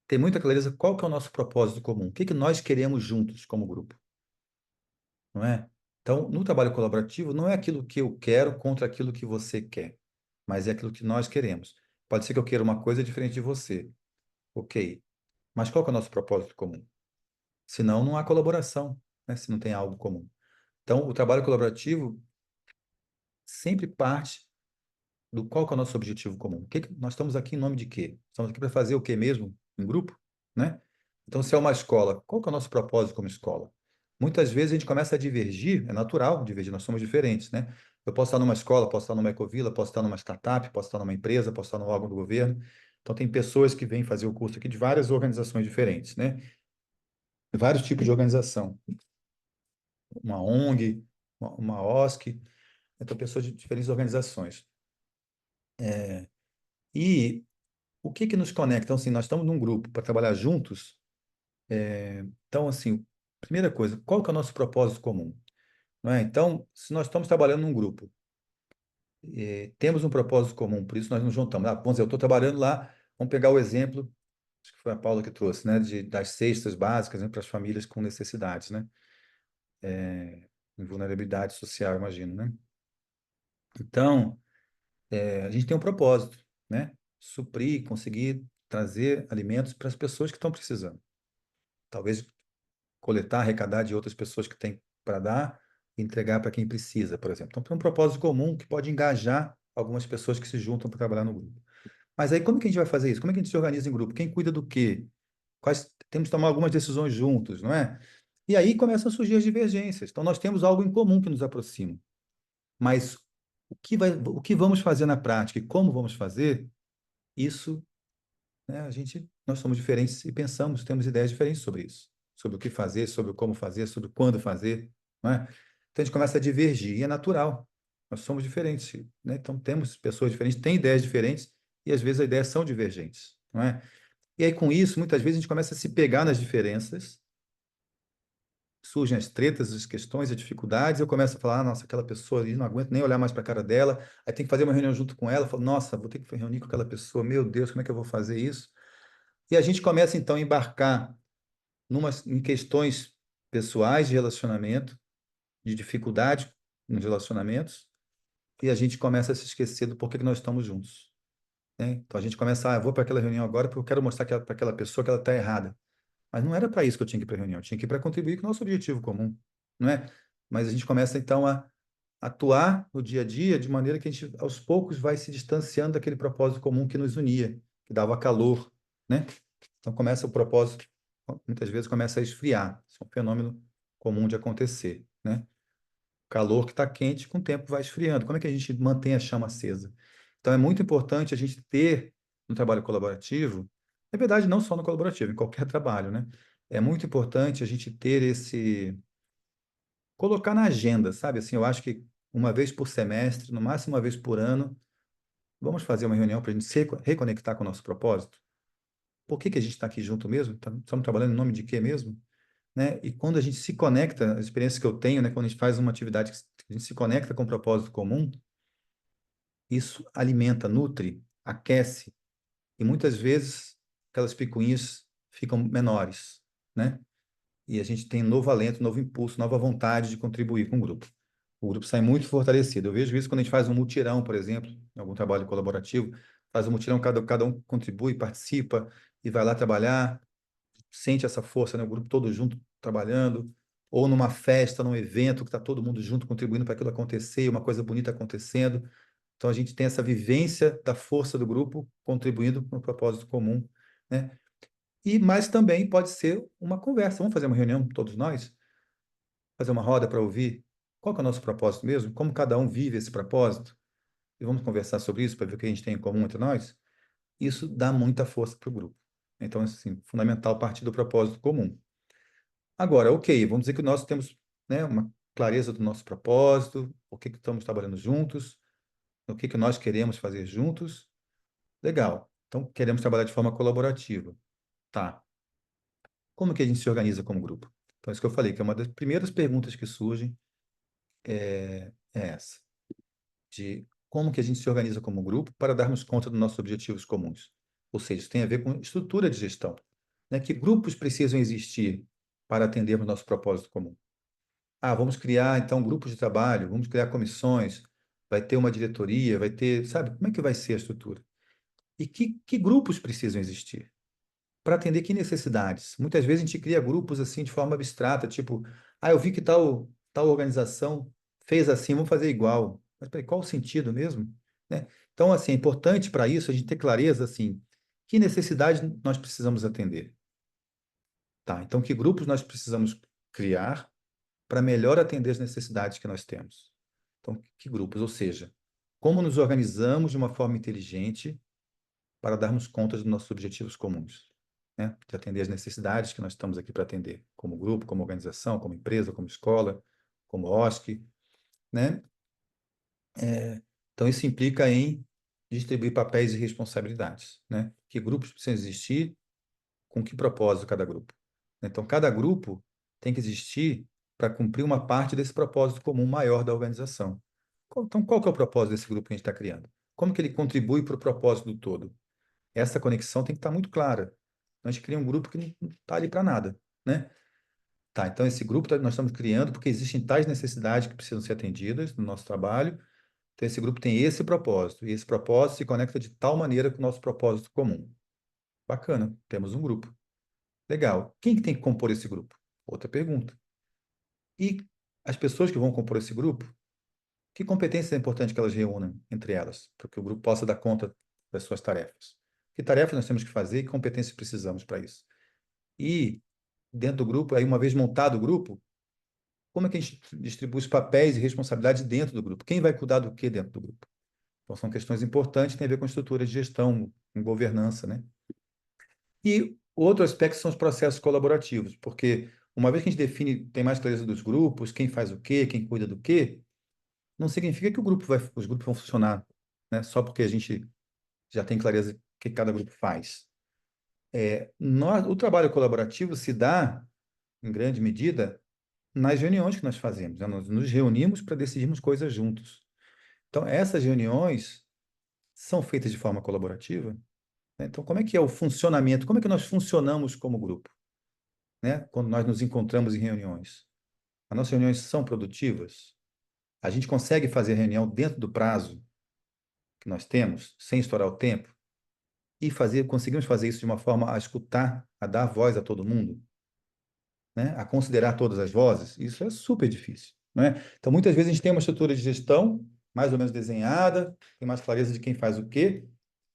ter muita clareza qual que é o nosso propósito comum, o que que nós queremos juntos como grupo, não é? Então, no trabalho colaborativo, não é aquilo que eu quero contra aquilo que você quer, mas é aquilo que nós queremos. Pode ser que eu queira uma coisa diferente de você, ok. Mas qual que é o nosso propósito comum? Senão, não há colaboração, né? Se não tem algo comum. Então, o trabalho colaborativo sempre parte do qual que é o nosso objetivo comum. Nós estamos aqui em nome de quê? Estamos aqui para fazer o quê mesmo? Em grupo, né? Então, se é uma escola, qual que é o nosso propósito como escola? Muitas vezes a gente começa a divergir, é natural divergir, nós somos diferentes, né? Eu posso estar numa escola, posso estar numa ecovila, posso estar numa startup, posso estar numa empresa, posso estar num órgão do governo. Então, tem pessoas que vêm fazer o curso aqui de várias organizações diferentes, né? Vários tipos de organização. Uma ONG, uma OSC, então pessoas de diferentes organizações. E o que que nos conecta? Então, assim, nós estamos num grupo para trabalhar juntos. Então, assim, primeira coisa, qual que é o nosso propósito comum? Não é? Então, se nós estamos trabalhando num grupo, temos um propósito comum, por isso nós nos juntamos. Vamos dizer, eu estou trabalhando lá, vamos pegar o exemplo, acho que foi a Paula que trouxe, né, das cestas básicas, né, para as famílias com necessidades, né, em vulnerabilidade social, imagino, né? Então, a gente tem um propósito, né? Suprir, conseguir trazer alimentos para as pessoas que estão precisando. Talvez coletar, arrecadar de outras pessoas que têm para dar e entregar para quem precisa, por exemplo. Então, tem um propósito comum que pode engajar algumas pessoas que se juntam para trabalhar no grupo. Mas aí, como que a gente vai fazer isso? Como é que a gente se organiza em grupo? Quem cuida do quê? Temos que tomar algumas decisões juntos, não é? E aí começam a surgir as divergências. Então, nós temos algo em comum que nos aproxima. Mas o que vamos fazer na prática e como vamos fazer, isso, né, nós somos diferentes e pensamos, temos ideias diferentes sobre isso, sobre o que fazer, sobre como fazer, sobre quando fazer, não é? Então a gente começa a divergir e é natural. Nós somos diferentes, né? Então temos pessoas diferentes, têm ideias diferentes e às vezes as ideias são divergentes, não é? E aí com isso, muitas vezes a gente começa a se pegar nas diferenças, surgem as tretas, as questões, as dificuldades, eu começo a falar, nossa, aquela pessoa ali, não aguento nem olhar mais para a cara dela, aí tem que fazer uma reunião junto com ela, eu falo, nossa, vou ter que reunir com aquela pessoa, meu Deus, como é que eu vou fazer isso? E a gente começa então a embarcar em questões pessoais de relacionamento, de dificuldade nos relacionamentos, e a gente começa a se esquecer do porquê que nós estamos juntos, né? Então a gente começa, eu vou para aquela reunião agora porque eu quero mostrar para aquela pessoa que ela está errada. Mas não era para isso que eu tinha que ir para a reunião, eu tinha que ir para contribuir com o nosso objetivo comum, não é? Mas a gente começa então a atuar no dia a dia de maneira que a gente aos poucos vai se distanciando daquele propósito comum que nos unia, que dava calor, né? Então começa o propósito, muitas vezes começa a esfriar. Isso é um fenômeno comum de acontecer, né? O calor que está quente, com o tempo vai esfriando. Como é que a gente mantém a chama acesa? Então é muito importante a gente ter no trabalho colaborativo, na verdade não só no colaborativo, em qualquer trabalho, né? É muito importante a gente ter colocar na agenda, sabe? Assim, eu acho que uma vez por semestre, no máximo uma vez por ano, vamos fazer uma reunião para a gente se reconectar com o nosso propósito. Por que que a gente está aqui junto mesmo? Estamos trabalhando em nome de quê mesmo? Né? E quando a gente se conecta, as experiências que eu tenho, né, quando a gente faz uma atividade que a gente se conecta com um propósito comum, isso alimenta, nutre, aquece, e muitas vezes aquelas picuinhas ficam menores, né? E a gente tem novo alento, novo impulso, nova vontade de contribuir com o grupo. O grupo sai muito fortalecido. Eu vejo isso quando a gente faz um mutirão, por exemplo, em algum trabalho colaborativo, faz um mutirão, cada um contribui, participa e vai lá trabalhar, sente essa força, né? O grupo todo junto trabalhando, ou numa festa, num evento que está todo mundo junto contribuindo para aquilo acontecer, e uma coisa bonita acontecendo. Então a gente tem essa vivência da força do grupo contribuindo para um propósito comum, né? Mas também pode ser uma conversa. Vamos fazer uma reunião, todos nós, fazer uma roda para ouvir qual que é o nosso propósito mesmo, como cada um vive esse propósito, e vamos conversar sobre isso para ver o que a gente tem em comum entre nós. Isso dá muita força para o grupo. Então, assim, fundamental partir do propósito comum. Agora, ok, vamos dizer que nós temos, né, uma clareza do nosso propósito, o que que estamos trabalhando juntos, o que que nós queremos fazer juntos. Legal. Então, queremos trabalhar de forma colaborativa. Tá. Como que a gente se organiza como grupo? Então, isso que eu falei, que é uma das primeiras perguntas que surgem é essa, de como que a gente se organiza como grupo para darmos conta dos nossos objetivos comuns. Ou seja, isso tem a ver com estrutura de gestão, né? Que grupos precisam existir para atendermos nosso propósito comum? vamos criar, então, grupos de trabalho, vamos criar comissões, vai ter uma diretoria, vai ter, sabe, como é que vai ser a estrutura? E que grupos precisam existir? Para atender que necessidades? Muitas vezes a gente cria grupos assim de forma abstrata, tipo, eu vi que tal organização fez assim, vamos fazer igual. Mas peraí, qual o sentido mesmo? Né? Então, assim, é importante para isso a gente ter clareza assim, que necessidade nós precisamos atender. Tá, então que grupos nós precisamos criar para melhor atender as necessidades que nós temos? Então, que grupos? Ou seja, como nos organizamos de uma forma inteligente para darmos conta dos nossos objetivos comuns, né? De atender as necessidades que nós estamos aqui para atender, como grupo, como organização, como empresa, como escola, como OSC, né? Então, isso implica em distribuir papéis e responsabilidades, né? Que grupos precisam existir, com que propósito cada grupo. Então, cada grupo tem que existir para cumprir uma parte desse propósito comum maior da organização. Então, qual que é o propósito desse grupo que a gente está criando? Como que ele contribui para o propósito do todo? Essa conexão tem que estar muito clara. A gente cria um grupo que não está ali para nada, né? Tá, então esse grupo nós estamos criando porque existem tais necessidades que precisam ser atendidas no nosso trabalho. Então esse grupo tem esse propósito, e esse propósito se conecta de tal maneira com o nosso propósito comum. Bacana, temos um grupo. Legal. Quem que tem que compor esse grupo? Outra pergunta. E as pessoas que vão compor esse grupo, que competências é importante que elas reúnam entre elas, para que o grupo possa dar conta das suas tarefas? Que tarefas nós temos que fazer e que competências precisamos para isso? E dentro do grupo, aí uma vez montado o grupo, como é que a gente distribui os papéis e responsabilidades dentro do grupo? Quem vai cuidar do que dentro do grupo? Então, são questões importantes, que têm a ver com estrutura de gestão, com governança, né? E outro aspecto são os processos colaborativos, porque uma vez que a gente define, tem mais clareza dos grupos, quem faz o quê, quem cuida do quê, não significa que os grupos vão funcionar, né? Só porque a gente já tem clareza do que cada grupo faz. O trabalho colaborativo se dá, em grande medida, nas reuniões que nós fazemos, né? Nós nos reunimos para decidirmos coisas juntos. Então, essas reuniões são feitas de forma colaborativa, né? Então, como é que é o funcionamento? Como é que nós funcionamos como grupo, né? Quando nós nos encontramos em reuniões? As nossas reuniões são produtivas? A gente consegue fazer reunião dentro do prazo que nós temos, sem estourar o tempo? E conseguimos fazer isso de uma forma a escutar, a dar voz a todo mundo? Né, a considerar todas as vozes, isso é super difícil, né? Então, muitas vezes a gente tem uma estrutura de gestão mais ou menos desenhada, tem mais clareza de quem faz o quê,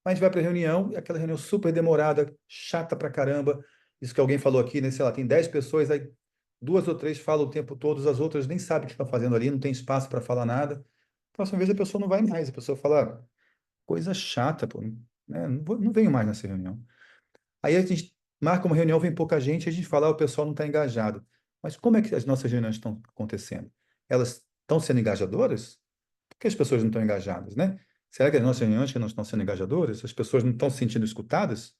mas a gente vai para a reunião e aquela reunião super demorada, chata pra caramba. Isso que alguém falou aqui, né? Sei lá, tem 10 pessoas, aí duas ou três falam o tempo todo, as outras nem sabem o que estão fazendo ali, não tem espaço para falar nada. Próxima vez a pessoa não vai mais, a pessoa fala, coisa chata, pô, né? Não venho mais nessa reunião. Aí a gente marca uma reunião, vem pouca gente, a gente fala, o pessoal não está engajado. Mas como é que as nossas reuniões estão acontecendo? Elas estão sendo engajadoras? Por que as pessoas não estão engajadas, né? Será que as nossas reuniões que não estão sendo engajadoras? As pessoas não estão se sentindo escutadas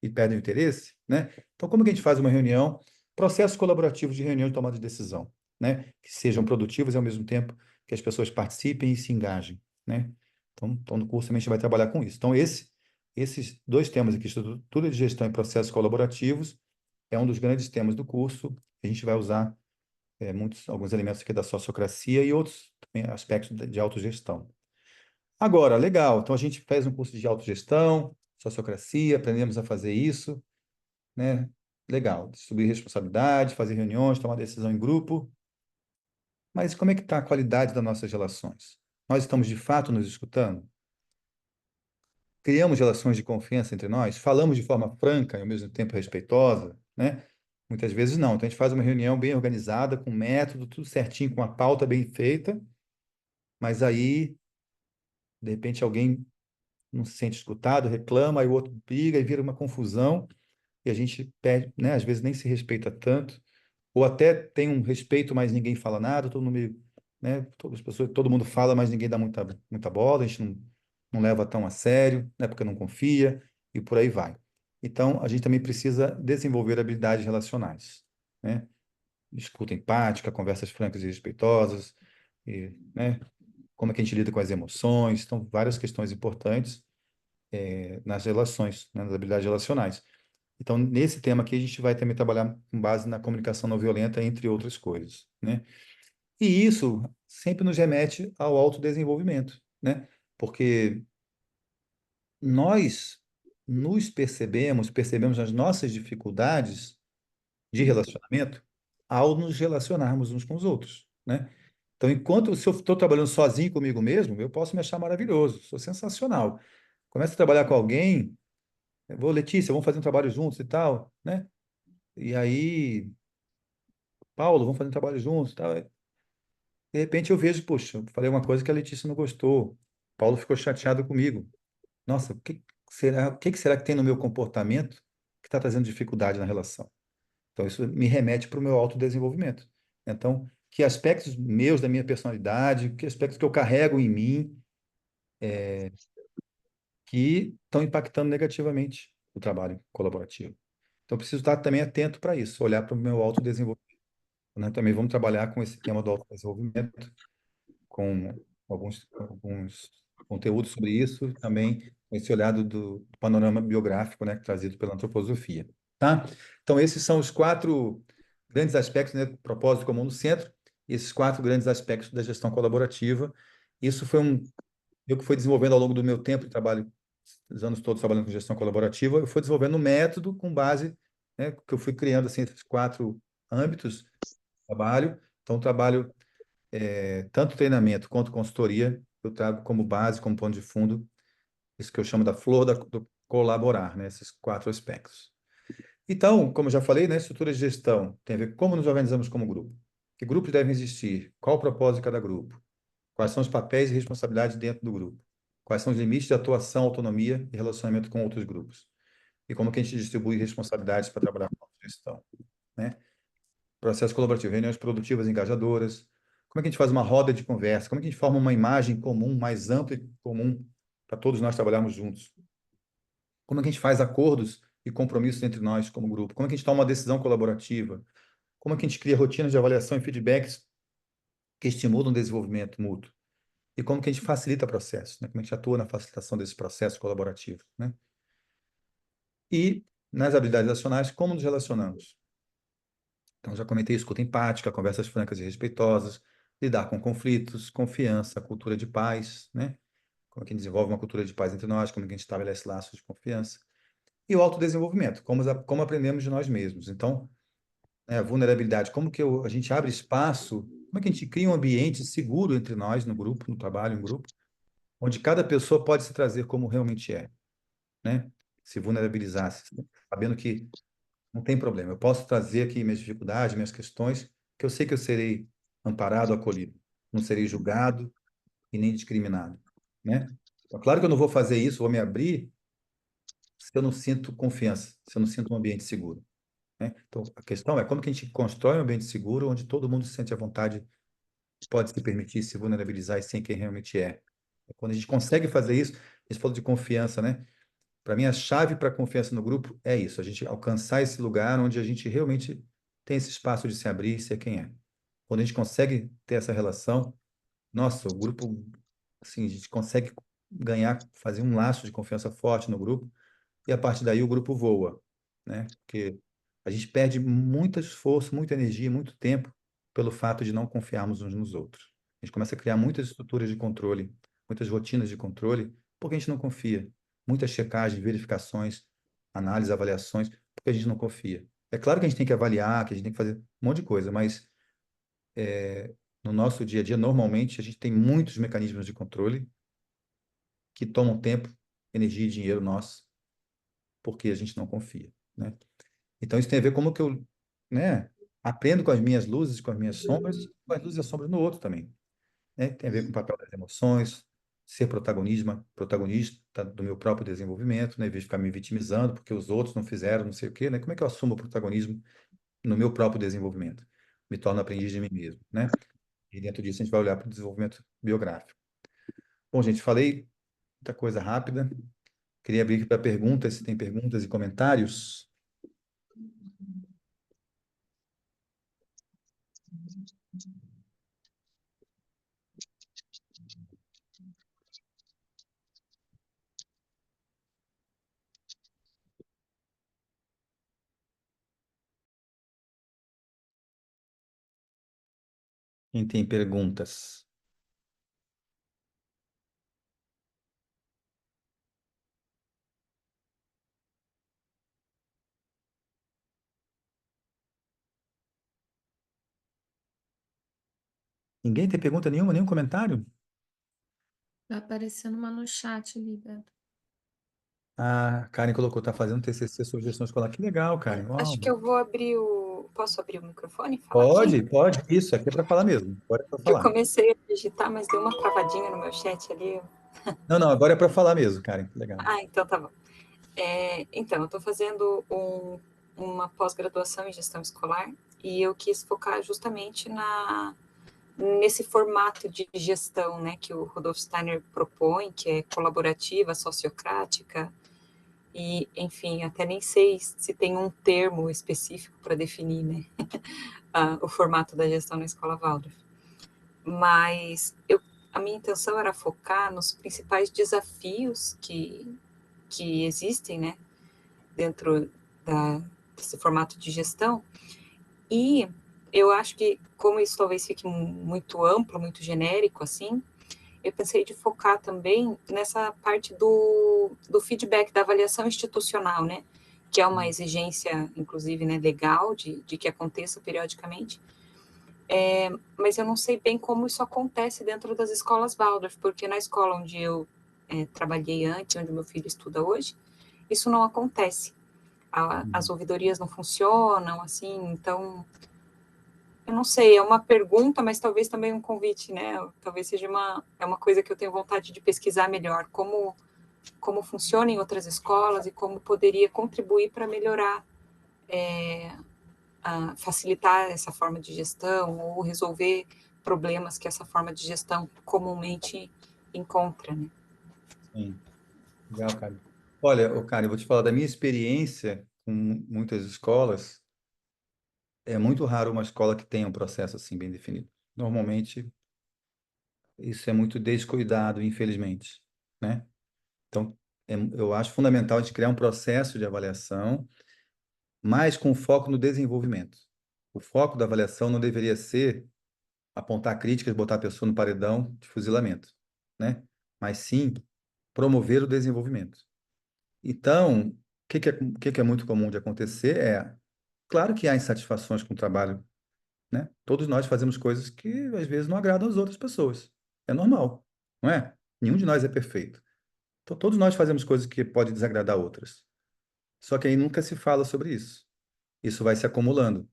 e perdem o interesse, né? Então, como que a gente faz uma reunião? Processos colaborativos de reunião e tomada de decisão, né? Que sejam produtivos e, ao mesmo tempo, que as pessoas participem e se engajem, né? Então no curso a gente vai trabalhar com isso. Então, esses dois temas aqui, estrutura de gestão e processos colaborativos, é um dos grandes temas do curso. A gente vai usar alguns elementos aqui da sociocracia e outros também aspectos de autogestão. Agora, legal, então a gente fez um curso de autogestão, sociocracia, aprendemos a fazer isso, né? Legal, distribuir responsabilidade, fazer reuniões, tomar decisão em grupo. Mas como é que está a qualidade das nossas relações? Nós estamos de fato nos escutando? Criamos relações de confiança entre nós? Falamos de forma franca e ao mesmo tempo respeitosa, né? Muitas vezes não. Então a gente faz uma reunião bem organizada, com método, tudo certinho, com a pauta bem feita, mas aí, de repente, alguém não se sente escutado, reclama, aí o outro briga e vira uma confusão, e a gente perde, né? Às vezes nem se respeita tanto, ou até tem um respeito, mas ninguém fala nada, todo mundo, né? Todo mundo fala, mas ninguém dá muita bola, a gente não leva tão a sério, né? Porque não confia, e por aí vai. Então, a gente também precisa desenvolver habilidades relacionais, né? Escuta empática, conversas francas e respeitosas, e, né? Como é que a gente lida com as emoções, então, várias questões importantes nas relações, né? Nas habilidades relacionais. Então, nesse tema aqui, a gente vai também trabalhar com base na comunicação não violenta, entre outras coisas, né? E isso sempre nos remete ao autodesenvolvimento, né? Porque nós percebemos as nossas dificuldades de relacionamento ao nos relacionarmos uns com os outros, né? Então, enquanto se eu estou trabalhando sozinho comigo mesmo, eu posso me achar maravilhoso, sou sensacional. Começo a trabalhar com alguém, eu vou, Letícia, vamos fazer um trabalho juntos e tal, né? E aí, Paulo, vamos fazer um trabalho juntos e tal. De repente eu vejo, poxa, eu falei uma coisa que a Letícia não gostou. Paulo ficou chateado comigo. Nossa, o que será que tem no meu comportamento que está trazendo dificuldade na relação? Então, isso me remete para o meu autodesenvolvimento. Então, que aspectos meus da minha personalidade, que aspectos que eu carrego em mim, que estão impactando negativamente o trabalho colaborativo. Então, eu preciso estar também atento para isso, olhar para o meu autodesenvolvimento, né? Também vamos trabalhar com esse tema do autodesenvolvimento, com alguns conteúdos sobre isso, também com esse olhado do panorama biográfico, né, trazido pela antroposofia, tá? Então, esses são os quatro grandes aspectos, né, propósito comum no centro, e esses quatro grandes aspectos da gestão colaborativa. Isso foi eu que fui desenvolvendo ao longo do meu tempo de trabalho, os anos todos trabalhando com gestão colaborativa, eu fui desenvolvendo um método com base, né, que eu fui criando assim, esses quatro âmbitos de trabalho. Então, trabalho tanto treinamento quanto consultoria, eu trago como base, como pano de fundo, isso que eu chamo da flor do colaborar, né? Esses quatro aspectos. Então, como eu já falei, né, estrutura de gestão tem a ver com como nos organizamos como grupo. Que grupos devem existir? Qual o propósito de cada grupo? Quais são os papéis e responsabilidades dentro do grupo? Quais são os limites de atuação, autonomia e relacionamento com outros grupos? E como que a gente distribui responsabilidades para trabalhar com a gestão, né? Processo colaborativo, reuniões produtivas engajadoras. Como é que a gente faz uma roda de conversa? Como é que a gente forma uma imagem comum, mais ampla e comum, para todos nós trabalharmos juntos? Como é que a gente faz acordos e compromissos entre nós como grupo? Como é que a gente toma uma decisão colaborativa? Como é que a gente cria rotinas de avaliação e feedbacks que estimulam o desenvolvimento mútuo? E como que a gente facilita o processo, né? Como a gente atua na facilitação desse processo colaborativo, né? E nas habilidades relacionais, como nos relacionamos? Então, já comentei escuta empática, conversas francas e respeitosas, lidar com conflitos, confiança, cultura de paz, né? Como é que a gente desenvolve uma cultura de paz entre nós, como é que a gente estabelece laços de confiança. E o autodesenvolvimento, como aprendemos de nós mesmos. Então, né, a vulnerabilidade, como que a gente abre espaço, como é que a gente cria um ambiente seguro entre nós, no grupo, no trabalho, em grupo, onde cada pessoa pode se trazer como realmente é, né? Se vulnerabilizar, sabendo que não tem problema. Eu posso trazer aqui minhas dificuldades, minhas questões, que eu sei que eu serei amparado, acolhido. Não serei julgado e nem discriminado, né? Então, claro que eu não vou fazer isso, vou me abrir se eu não sinto confiança, se eu não sinto um ambiente seguro, né? Então, a questão é como que a gente constrói um ambiente seguro onde todo mundo se sente à vontade, pode se permitir se vulnerabilizar e ser quem realmente é. Quando a gente consegue fazer isso, a gente falou de confiança, né? Para mim, a chave para a confiança no grupo é isso, a gente alcançar esse lugar onde a gente realmente tem esse espaço de se abrir e ser quem é. Quando a gente consegue ter essa relação, nossa, o grupo, assim, a gente consegue ganhar, fazer um laço de confiança forte no grupo, e a partir daí o grupo voa, né? Porque a gente perde muito esforço, muita energia, muito tempo pelo fato de não confiarmos uns nos outros. A gente começa a criar muitas estruturas de controle, muitas rotinas de controle, porque a gente não confia. Muitas checagens, verificações, análises, avaliações, porque a gente não confia. É claro que a gente tem que avaliar, que a gente tem que fazer um monte de coisa, mas no nosso dia a dia, normalmente, a gente tem muitos mecanismos de controle que tomam tempo, energia e dinheiro nosso, porque a gente não confia, né? Então, isso tem a ver como que eu, né, aprendo com as minhas luzes, com as minhas sombras, com as luzes e as sombras no outro também, né? Tem a ver com o papel das emoções, ser protagonista do meu próprio desenvolvimento, né? Em vez de ficar me vitimizando porque os outros não fizeram, não sei o quê, né? Como é que eu assumo o protagonismo no meu próprio desenvolvimento? Me torno aprendiz de mim mesmo, né? E dentro disso a gente vai olhar para o desenvolvimento biográfico. Bom, gente, falei muita coisa rápida. Queria abrir aqui para perguntas, se tem perguntas e comentários. Quem tem perguntas? Ninguém tem pergunta nenhuma, nenhum comentário? Tá aparecendo uma no chat ali, Beto. A Karen colocou, tá fazendo TCC sobre gestão escolar. Que legal, Karen. Uau. Acho que eu vou abrir o. Posso abrir o microfone e falar aqui? Pode, pode. Isso, aqui é para falar mesmo. Agora é para Que eu falar. comecei a digitar, mas deu uma travadinha no meu chat ali. Não, não, agora é para falar mesmo, Karen. Que legal. Ah, então tá bom. Então, eu estou fazendo uma pós-graduação em gestão escolar e eu quis focar justamente nesse formato de gestão, né, que o Rudolf Steiner propõe, que é colaborativa, sociocrática, e, enfim, até nem sei se tem um termo específico para definir, né, o formato da gestão na escola Waldorf. Mas a minha intenção era focar nos principais desafios que existem, né, dentro desse formato de gestão. E eu acho que, como isso talvez fique muito amplo, muito genérico, assim, eu pensei de focar também nessa parte do feedback, da avaliação institucional, né, que é uma exigência, inclusive, né, legal, de que aconteça periodicamente. Mas eu não sei bem como isso acontece dentro das escolas Waldorf, porque na escola onde eu trabalhei antes, onde meu filho estuda hoje, isso não acontece. As ouvidorias não funcionam, assim, então, eu não sei, é uma pergunta, mas talvez também um convite, né? Talvez seja uma coisa que eu tenho vontade de pesquisar melhor, como funciona em outras escolas e como poderia contribuir para melhorar, facilitar essa forma de gestão ou resolver problemas que essa forma de gestão comumente encontra, né? Sim, legal, Karen. Olha, Karen, eu vou te falar da minha experiência com muitas escolas. É muito raro uma escola que tenha um processo assim bem definido. Normalmente, isso é muito descuidado, infelizmente, né? Então, eu acho fundamental a gente criar um processo de avaliação, mas com foco no desenvolvimento. O foco da avaliação não deveria ser apontar críticas, botar a pessoa no paredão de fuzilamento, né? Mas sim promover o desenvolvimento. Então, o que é muito comum de acontecer é, claro que há insatisfações com o trabalho, né? Todos nós fazemos coisas que às vezes não agradam as outras pessoas. É normal, não é? Nenhum de nós é perfeito. Então, todos nós fazemos coisas que podem desagradar outras. Só que aí nunca se fala sobre isso. Isso vai se acumulando.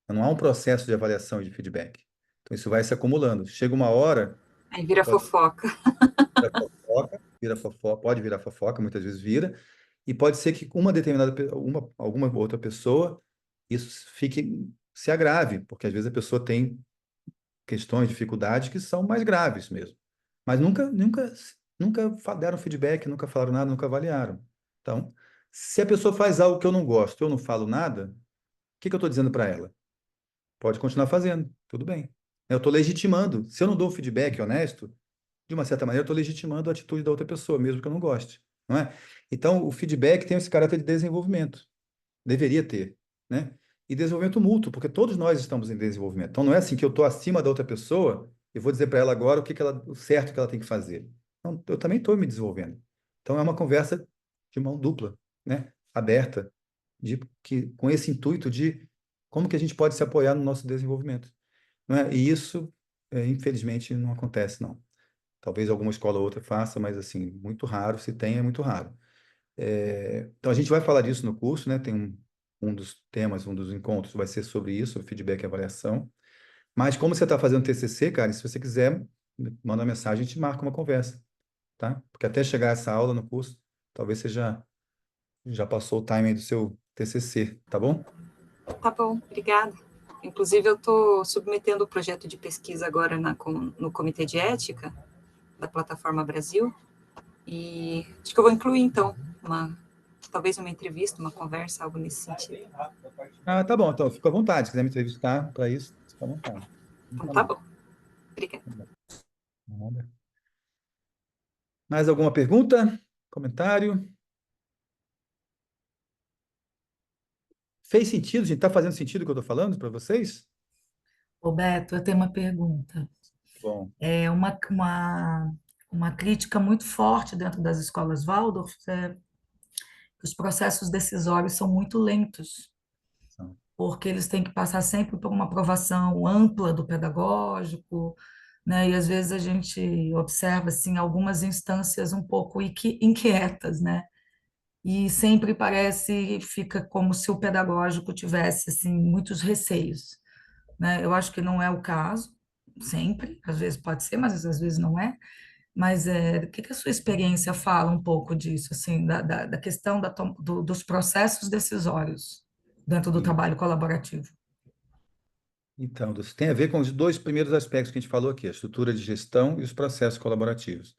Não há um processo de avaliação e de feedback. Então, isso vai se acumulando. Chega uma hora, Aí vira pode fofoca. virar fofoca, pode virar fofoca, muitas vezes vira, e pode ser que uma determinada, alguma outra pessoa, isso fique, se agrave, porque às vezes a pessoa tem questões, dificuldades que são mais graves mesmo. Mas nunca deram feedback, nunca falaram nada, nunca avaliaram. Então, se a pessoa faz algo que eu não gosto, eu não falo nada, o que eu estou dizendo para ela? Pode continuar fazendo, tudo bem. Eu estou legitimando. Se eu não dou um feedback honesto, de uma certa maneira, eu estou legitimando a atitude da outra pessoa, mesmo que eu não goste, não é? Então, o feedback tem esse caráter de desenvolvimento. Deveria ter, né? E desenvolvimento mútuo, porque todos nós estamos em desenvolvimento. Então, não é assim que eu estou acima da outra pessoa e vou dizer para ela agora o certo que ela tem que fazer. Não, eu também estou me desenvolvendo. Então, é uma conversa de mão dupla, né? Aberta, com esse intuito de como que a gente pode se apoiar no nosso desenvolvimento, não é? E isso, infelizmente, não acontece, não. Talvez alguma escola ou outra faça, mas assim, muito raro, se tem, é muito raro. Então a gente vai falar disso no curso, né? Tem um dos temas, um dos encontros vai ser sobre isso, sobre feedback e avaliação. Mas como você está fazendo TCC, cara, se você quiser, manda uma mensagem e a gente marca uma conversa, tá? Porque até chegar essa aula no curso, talvez você já passou o time aí do seu TCC, tá bom? Tá bom, obrigada. Inclusive, eu estou submetendo o projeto de pesquisa agora no Comitê de Ética da Plataforma Brasil, e acho que eu vou incluir, então, talvez uma entrevista, uma conversa, algo nesse sentido. Ah, tá bom, então fica à vontade. Se quiser me entrevistar para isso, fica à vontade. Não Então, tem tá problema. bom. Obrigada. Nada. Mais alguma pergunta? Comentário? Fez sentido, gente? Está fazendo sentido o que eu estou falando para vocês? Roberto, eu tenho uma pergunta. Bom, É uma crítica muito forte dentro das escolas Waldorf é que os processos decisórios são muito lentos, então, porque eles têm que passar sempre por uma aprovação ampla do pedagógico, né? E às vezes a gente observa assim algumas instâncias um pouco inquietas, né? E sempre parece, fica como se o pedagógico tivesse assim muitos receios, né? Eu acho que não é o caso, sempre, às vezes pode ser, mas às vezes não é. Mas o que que a sua experiência fala um pouco disso, assim, da questão dos processos decisórios dentro do sim. trabalho colaborativo? Então, isso tem a ver com os dois primeiros aspectos que a gente falou aqui, a estrutura de gestão e os processos colaborativos.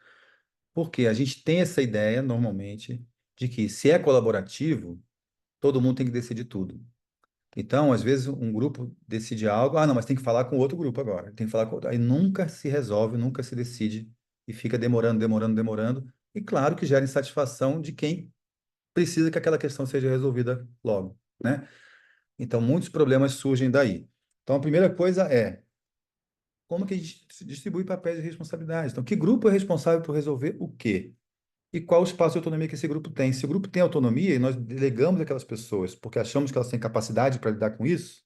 Porque a gente tem essa ideia, normalmente, de que se é colaborativo, todo mundo tem que decidir tudo. Então, às vezes, um grupo decide algo, ah, não, mas tem que falar com outro grupo agora. Tem que falar com outro. Aí nunca se resolve, nunca se decide e fica demorando, demorando, demorando. E claro que gera insatisfação de quem precisa que aquela questão seja resolvida logo, né? Então, muitos problemas surgem daí. Então, a primeira coisa é como que a gente distribui papéis de responsabilidade. Então, que grupo é responsável por resolver o quê? E qual o espaço de autonomia que esse grupo tem? Se o grupo tem autonomia e nós delegamos aquelas pessoas porque achamos que elas têm capacidade para lidar com isso,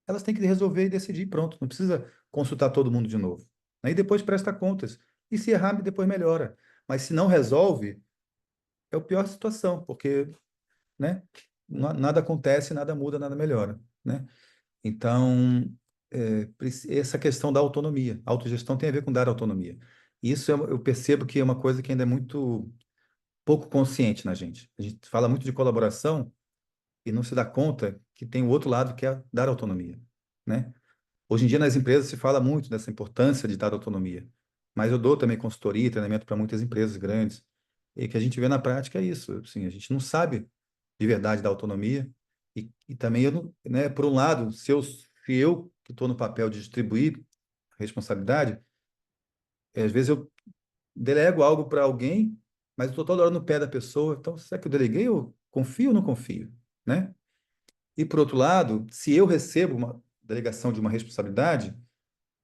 elas têm que resolver e decidir, pronto. Não precisa consultar todo mundo de novo. Aí depois presta contas. E se errar, depois melhora. Mas se não resolve, é a pior situação, porque, né, nada acontece, nada muda, nada melhora, né? Então, essa questão da autonomia. A autogestão tem a ver com dar autonomia. Isso eu percebo que é uma coisa que ainda é muito pouco consciente na gente. A gente fala muito de colaboração e não se dá conta que tem o outro lado que é dar autonomia, né? Hoje em dia nas empresas se fala muito dessa importância de dar autonomia, mas eu dou também consultoria e treinamento para muitas empresas grandes e o que a gente vê na prática é isso, assim, a gente não sabe de verdade da autonomia e também eu não, né, por um lado, se eu que estou no papel de distribuir responsabilidade, às vezes eu delego algo para alguém, mas eu estou toda hora no pé da pessoa. Então, será que eu deleguei? Eu confio ou não confio, né? E por outro lado, se eu recebo uma delegação de uma responsabilidade,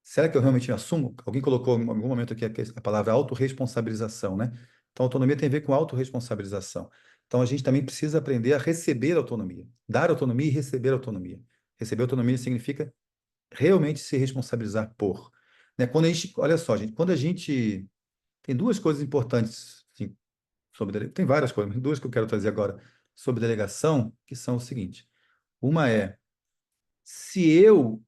será que eu realmente assumo? Alguém colocou em algum momento aqui a palavra autorresponsabilização, né? Então, autonomia tem a ver com autorresponsabilização. Então, a gente também precisa aprender a receber autonomia, dar autonomia e receber autonomia. Receber autonomia significa realmente se responsabilizar por, né? Quando a gente, olha só, gente, quando a gente tem duas coisas importantes, sim, tem várias coisas, mas duas que eu quero trazer agora sobre delegação, que são o seguinte. Uma é, se eu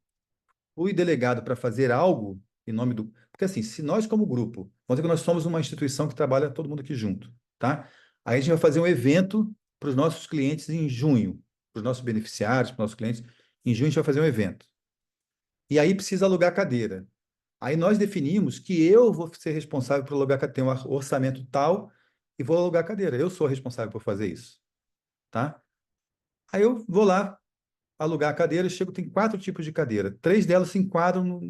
fui delegado para fazer algo em nome do... Porque assim, se nós como grupo, vamos dizer que nós somos uma instituição que trabalha todo mundo aqui junto, tá? Aí a gente vai fazer um evento para os nossos clientes em junho, para os nossos beneficiários, para os nossos clientes. Em junho a gente vai fazer um evento. E aí precisa alugar cadeira. Aí nós definimos que eu vou ser responsável por alugar cadeira, tem um orçamento tal e vou alugar cadeira. Eu sou responsável por fazer isso, tá? Aí eu vou lá alugar a cadeira, chego, tem 4 tipos de cadeira. 3 delas se enquadram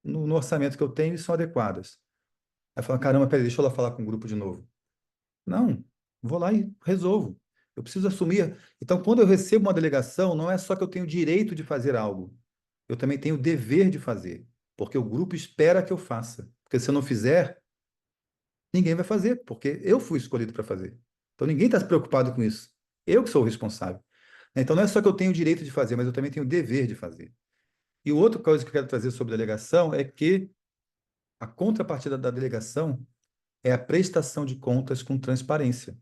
no orçamento que eu tenho e são adequadas. Aí fala, caramba, peraí, deixa eu lá falar com o grupo de novo. Não, vou lá e resolvo. Eu preciso assumir. Então, quando eu recebo uma delegação, não é só que eu tenho o direito de fazer algo, eu também tenho o dever de fazer, porque o grupo espera que eu faça. Porque se eu não fizer, ninguém vai fazer, porque eu fui escolhido para fazer. Então, ninguém está preocupado com isso. Eu que sou o responsável. Então, não é só que eu tenho o direito de fazer, mas eu também tenho o dever de fazer. E outra coisa que eu quero trazer sobre delegação é que a contrapartida da delegação é a prestação de contas com transparência.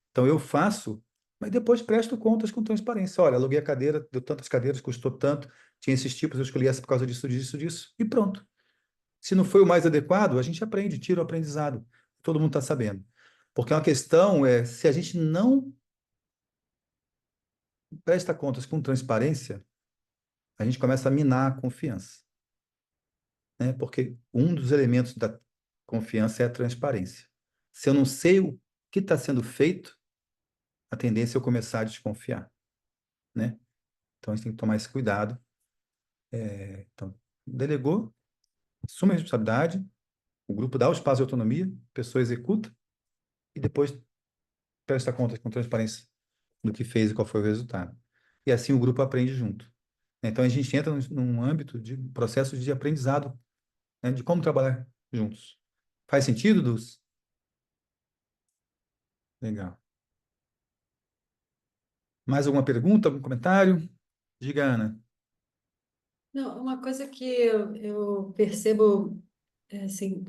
Então, eu faço, mas depois presto contas com transparência. Olha, aluguei a cadeira, deu tantas cadeiras, custou tanto, tinha esses tipos, eu escolhi essa por causa disso, disso, disso, e pronto. Se não foi o mais adequado, a gente aprende, tira o aprendizado. Todo mundo está sabendo. Porque uma questão é, se a gente não presta contas com transparência, a gente começa a minar a confiança, né? Porque um dos elementos da confiança é a transparência. Se eu não sei o que está sendo feito, a tendência é eu começar a desconfiar, né? Então a gente tem que tomar esse cuidado. Então, delegou, assume a responsabilidade, o grupo dá o espaço de autonomia, a pessoa executa e depois presta contas com transparência do que fez e qual foi o resultado. E assim o grupo aprende junto. Então, a gente entra num âmbito de processos de aprendizado, né, de como trabalhar juntos. Faz sentido, Dulce? Legal. Mais alguma pergunta, algum comentário? Diga, Ana. Não, uma coisa que eu percebo, assim,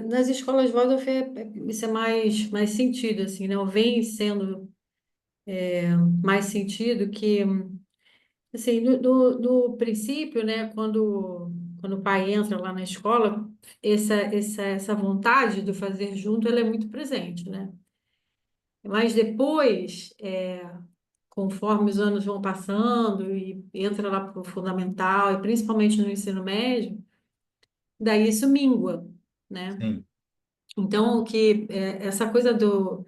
nas escolas Waldorf isso é mais sentido, assim, né? Ou vem sendo mais sentido que, assim, no princípio, né, quando o pai entra lá na escola, essa vontade do fazer junto, ela é muito presente, né? Mas depois, conforme os anos vão passando e entra lá para o fundamental, e principalmente no ensino médio, daí isso mingua, né? Sim. Então, essa coisa do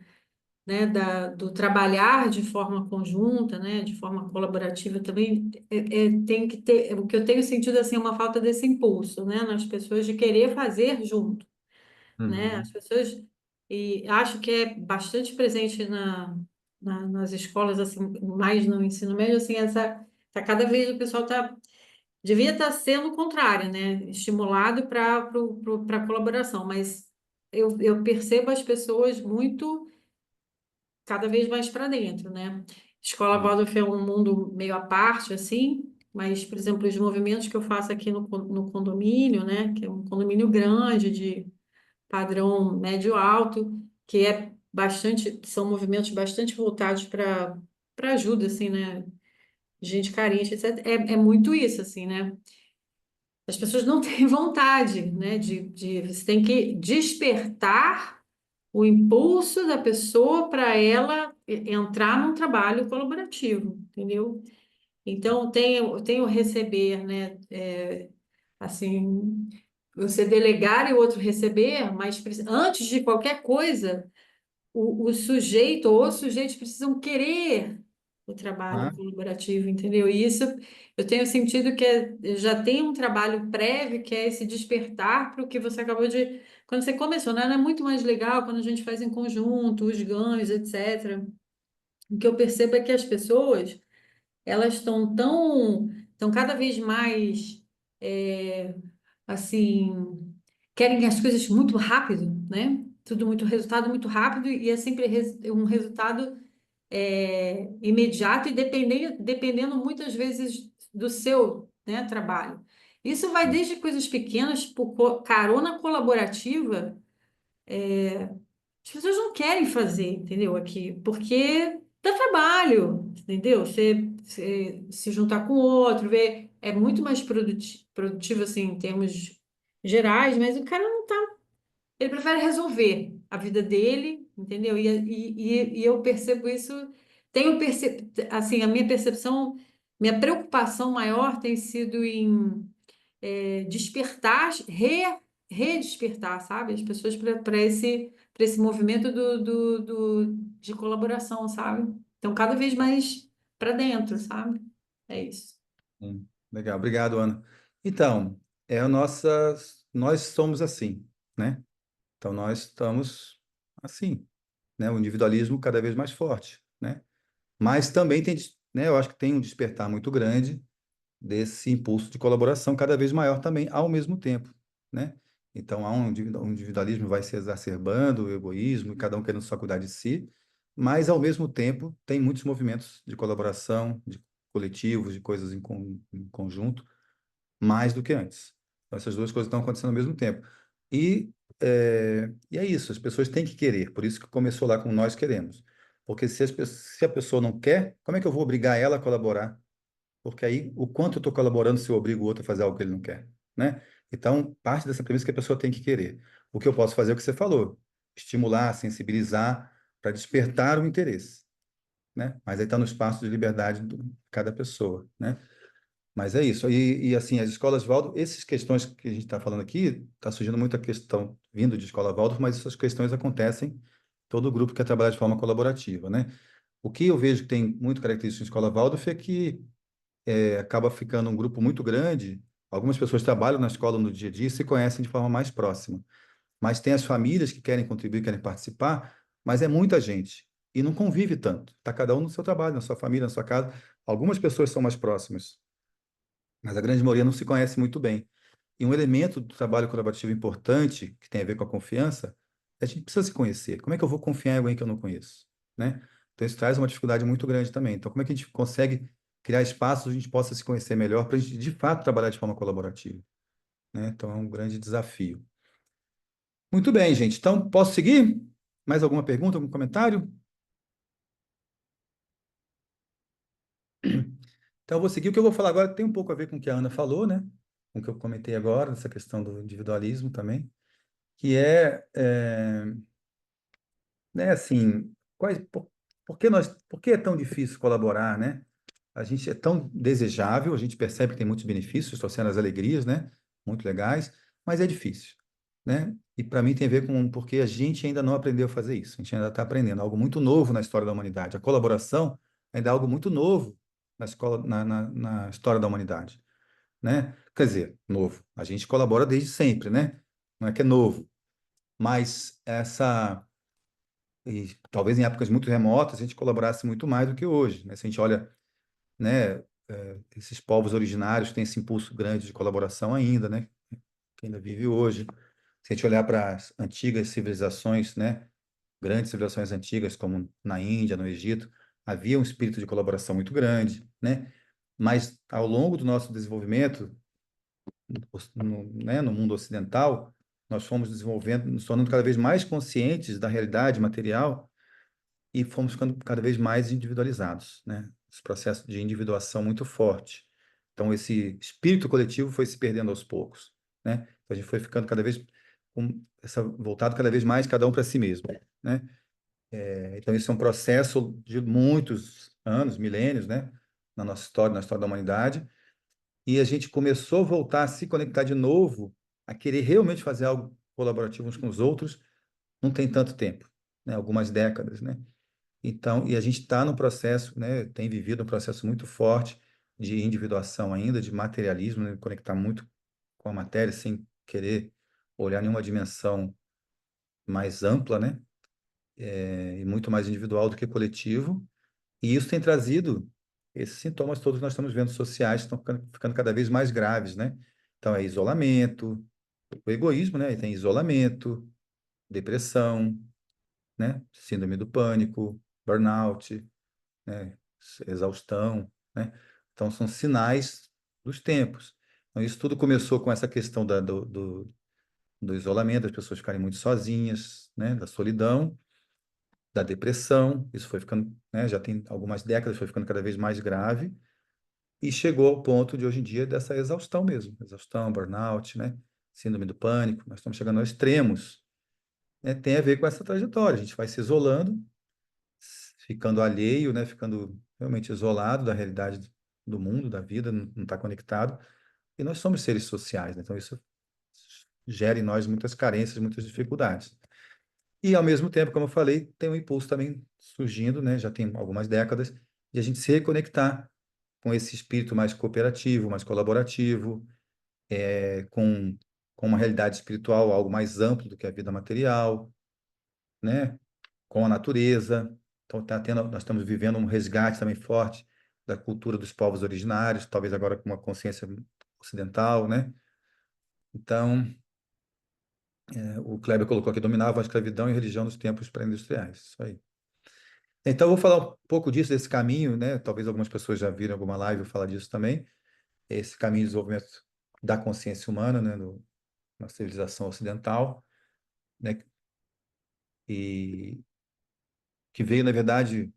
trabalhar de forma conjunta, né, de forma colaborativa também, tem que ter, o que eu tenho sentido assim, é uma falta desse impulso, né, nas pessoas de querer fazer junto, né, as Uhum. pessoas, e acho que é bastante presente nas escolas, assim, mais no ensino médio, assim, tá cada vez o pessoal devia estar sendo o contrário, né, estimulado para a colaboração, mas eu percebo as pessoas muito cada vez mais para dentro, né? Escola Sim. Waldorf é um mundo meio à parte, assim, mas, por exemplo, os movimentos que eu faço aqui no condomínio, né? Que é um condomínio grande, de padrão médio-alto, que são movimentos bastante voltados para ajuda, assim, né? Gente carente, etc. É muito isso, assim, né? As pessoas não têm vontade, né? Você tem que despertar o impulso da pessoa para ela entrar num trabalho colaborativo, entendeu? Então, tem o receber, né? Assim, você delegar e o outro receber, mas antes de qualquer coisa, o sujeito ou os sujeitos precisam querer o trabalho Ah, colaborativo, entendeu? E isso eu tenho sentido que já tem um trabalho prévio, que é esse despertar para o que você acabou de. Quando você começou, né? É muito mais legal quando a gente faz em conjunto, os ganhos, etc. O que eu percebo é que as pessoas, elas estão cada vez mais, é, assim, querem as coisas muito rápido, né? Tudo muito, resultado muito rápido, e é sempre um resultado imediato e dependendo muitas vezes do seu, né, trabalho. Isso vai desde coisas pequenas, tipo carona colaborativa, as pessoas não querem fazer, entendeu? Aqui, porque dá trabalho, entendeu? Você se juntar com o outro, ver, é muito mais produtivo, assim, em termos gerais, mas o cara não tá. Ele prefere resolver a vida dele, entendeu? E eu percebo isso, assim, a minha percepção, minha preocupação maior tem sido em despertar, redespertar, sabe? As pessoas para esse movimento de colaboração, sabe? Então, cada vez mais para dentro, sabe? É isso. legal. Obrigado, Ana. Então, nós somos assim, né? Então, nós estamos assim, né? O individualismo cada vez mais forte, né? Mas também tem, né? Eu acho que tem um despertar muito grande desse impulso de colaboração cada vez maior também ao mesmo tempo, né? Então, há um individualismo vai se exacerbando, o egoísmo, e cada um querendo só cuidar de si, mas, ao mesmo tempo, tem muitos movimentos de colaboração, de coletivos, de coisas em conjunto, mais do que antes. Então, essas duas coisas estão acontecendo ao mesmo tempo. E é isso, as pessoas têm que querer, por isso que começou lá com nós queremos. Porque se a pessoa não quer, como é que eu vou obrigar ela a colaborar? Porque aí, o quanto eu estou colaborando se eu obrigo o outro a fazer algo que ele não quer, né? Então, parte dessa premissa é que a pessoa tem que querer. O que eu posso fazer é o que você falou, estimular, sensibilizar, para despertar o interesse, né? Mas aí está no espaço de liberdade de cada pessoa, né? Mas é isso. Assim, as escolas Waldorf, essas questões que a gente está falando aqui, está surgindo muita questão vindo de escola Waldorf, mas essas questões acontecem em todo o grupo que quer trabalhar de forma colaborativa, né? O que eu vejo que tem muito característico em escola Waldorf é que acaba ficando um grupo muito grande. Algumas pessoas trabalham na escola no dia a dia e se conhecem de forma mais próxima. Mas tem as famílias que querem contribuir, querem participar, mas é muita gente. e não convive tanto. Está cada um no seu trabalho, na sua família, na sua casa. Algumas pessoas são mais próximas, mas a grande maioria não se conhece muito bem. E um elemento do trabalho colaborativo importante, que tem a ver com a confiança, é a gente precisa se conhecer. Como é que eu vou confiar em alguém que eu não conheço, né? Então, isso traz uma dificuldade muito grande também. Então, como é que a gente consegue criar espaços onde a gente possa se conhecer melhor para a gente, de fato, trabalhar de forma colaborativa, né? Então, é um grande desafio. Muito bem, gente. Então, posso seguir? Mais alguma pergunta, algum comentário? Então, eu vou seguir. O que eu vou falar agora tem um pouco a ver com o que a Ana falou, né? Com o que eu comentei agora, essa questão do individualismo também, que né, assim, por que é tão difícil colaborar, né? A gente é tão desejável, a gente percebe que tem muitos benefícios, trouxeram as alegrias, né? Muito legais, mas é difícil, né? E para mim tem a ver com porque a gente ainda não aprendeu a fazer isso. A gente ainda está aprendendo algo muito novo na história da humanidade. A colaboração ainda é algo muito novo na história da humanidade, né? Quer dizer, novo. A gente colabora desde sempre, né? Não é que é novo, mas e talvez em épocas muito remotas a gente colaborasse muito mais do que hoje, né? Se a gente olha, né, esses povos originários têm esse impulso grande de colaboração ainda, né? Que ainda vive hoje. Se a gente olhar para as antigas civilizações, né, grandes civilizações antigas, como na Índia, no Egito, havia um espírito de colaboração muito grande, né? Mas ao longo do nosso desenvolvimento, né, no mundo ocidental, nós fomos desenvolvendo, nos tornando cada vez mais conscientes da realidade material e fomos ficando cada vez mais individualizados, né? Esse processo de individuação muito forte. Então, esse espírito coletivo foi se perdendo aos poucos, né? Então, a gente foi ficando cada vez voltado cada vez mais cada um para si mesmo, né? Então, isso é um processo de muitos anos, milênios, né? Na história da humanidade, e a gente começou a voltar a se conectar de novo, a querer realmente fazer algo colaborativo uns com os outros, não tem tanto tempo, né? Algumas décadas, né? Então, e a gente está no processo, né, tem vivido um processo muito forte de individuação ainda, de materialismo, né, conectar muito com a matéria sem querer olhar nenhuma dimensão mais ampla, né, e muito mais individual do que coletivo. E isso tem trazido esses sintomas todos que nós estamos vendo sociais, que estão ficando cada vez mais graves, né? Então, é isolamento, o egoísmo, né? E tem isolamento, depressão, né? Síndrome do pânico, burnout, né? Exaustão, né? Então, são sinais dos tempos. Então, isso tudo começou com essa questão do isolamento, das pessoas ficarem muito sozinhas, né? Da solidão, da depressão. Isso foi ficando, né? Já tem algumas décadas, foi ficando cada vez mais grave e chegou ao ponto de, hoje em dia, dessa exaustão mesmo. Exaustão, burnout, né? Síndrome do pânico. Nós estamos chegando aos extremos, né? Tem a ver com essa trajetória. A gente vai se isolando, ficando alheio, né? Ficando realmente isolado da realidade do mundo, da vida, não está conectado. E nós somos seres sociais, né? Então isso gera em nós muitas carências, muitas dificuldades. E ao mesmo tempo, como eu falei, tem um impulso também surgindo, né? Já tem algumas décadas, de a gente se reconectar com esse espírito mais cooperativo, mais colaborativo, com uma realidade espiritual, algo mais amplo do que a vida material, né? Com a natureza. Então, nós estamos vivendo um resgate também forte da cultura dos povos originários, talvez agora com uma consciência ocidental, né? Então, o Kleber colocou aqui, dominavam a escravidão e a religião nos tempos pré-industriais. Isso aí. Então, eu vou falar um pouco disso, desse caminho, né? Talvez algumas pessoas já viram alguma live eu falar disso também. Esse caminho de desenvolvimento da consciência humana, né? Na civilização ocidental, né? E que veio, na verdade,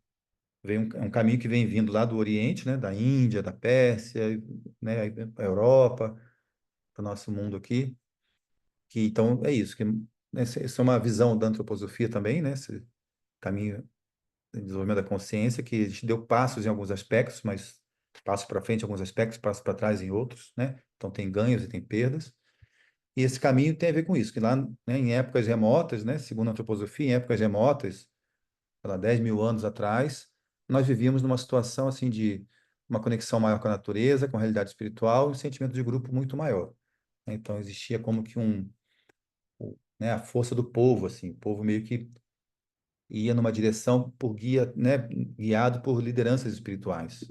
é um caminho que vem vindo lá do Oriente, né? Da Índia, da Pérsia, né? A Europa, para o nosso mundo aqui. Que, então, é isso. Essa é uma visão da antroposofia também, né? Esse caminho de desenvolvimento da consciência, que a gente deu passos em alguns aspectos, mas passo para frente em alguns aspectos, passo para trás em outros, né? Então, tem ganhos e tem perdas. E esse caminho tem a ver com isso, que lá, né, em épocas remotas, né, segundo a antroposofia, em épocas remotas, sei lá, 10 mil anos atrás, nós vivíamos numa situação assim de uma conexão maior com a natureza, com a realidade espiritual e um sentimento de grupo muito maior. Então existia como que né, a força do povo, assim, o povo meio que ia numa direção por guia, né, guiado por lideranças espirituais,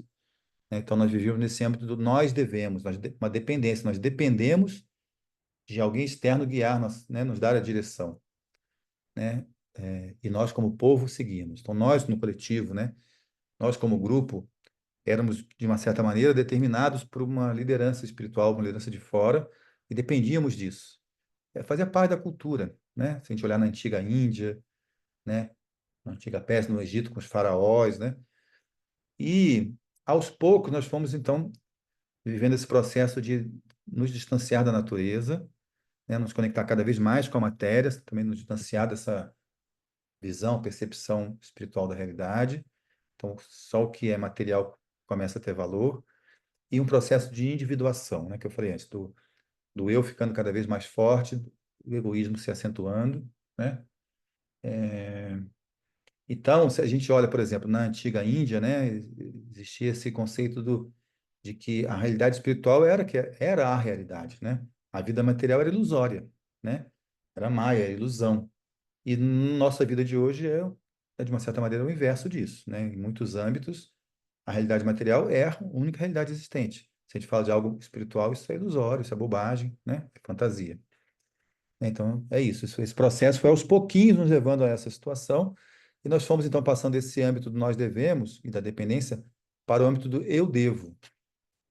né? Então, nós vivíamos nesse âmbito do nós devemos, uma dependência, nós dependemos de alguém externo guiar-nos, né, nos dar a direção, né? E nós, como povo, seguimos. Então, nós, no coletivo, né, nós, como grupo, éramos, de uma certa maneira, determinados por uma liderança espiritual, uma liderança de fora, e dependíamos disso. Fazia parte da cultura, né? Se a gente olhar na antiga Índia, né, na antiga Pérsia, no Egito, com os faraós, né? E, aos poucos, nós fomos, então, vivendo esse processo de nos distanciar da natureza, né? Nos conectar cada vez mais com a matéria, também nos distanciar dessa visão, percepção espiritual da realidade. Então, só o que é material começa a ter valor. E um processo de individuação, né? Que eu falei antes, do eu ficando cada vez mais forte, o egoísmo se acentuando, né? Então, se a gente olha, por exemplo, na antiga Índia, né, existia esse conceito de que a realidade espiritual era a realidade, né? A vida material era ilusória, né? Era maia, era ilusão. E nossa vida de hoje de uma certa maneira, o inverso disso, né? Em muitos âmbitos, a realidade material é a única realidade existente. Se a gente fala de algo espiritual, isso é ilusório, isso é bobagem, né? É fantasia. Então, é isso. Esse processo foi aos pouquinhos nos levando a essa situação, e nós fomos, então, passando desse âmbito do nós devemos e da dependência para o âmbito do eu devo,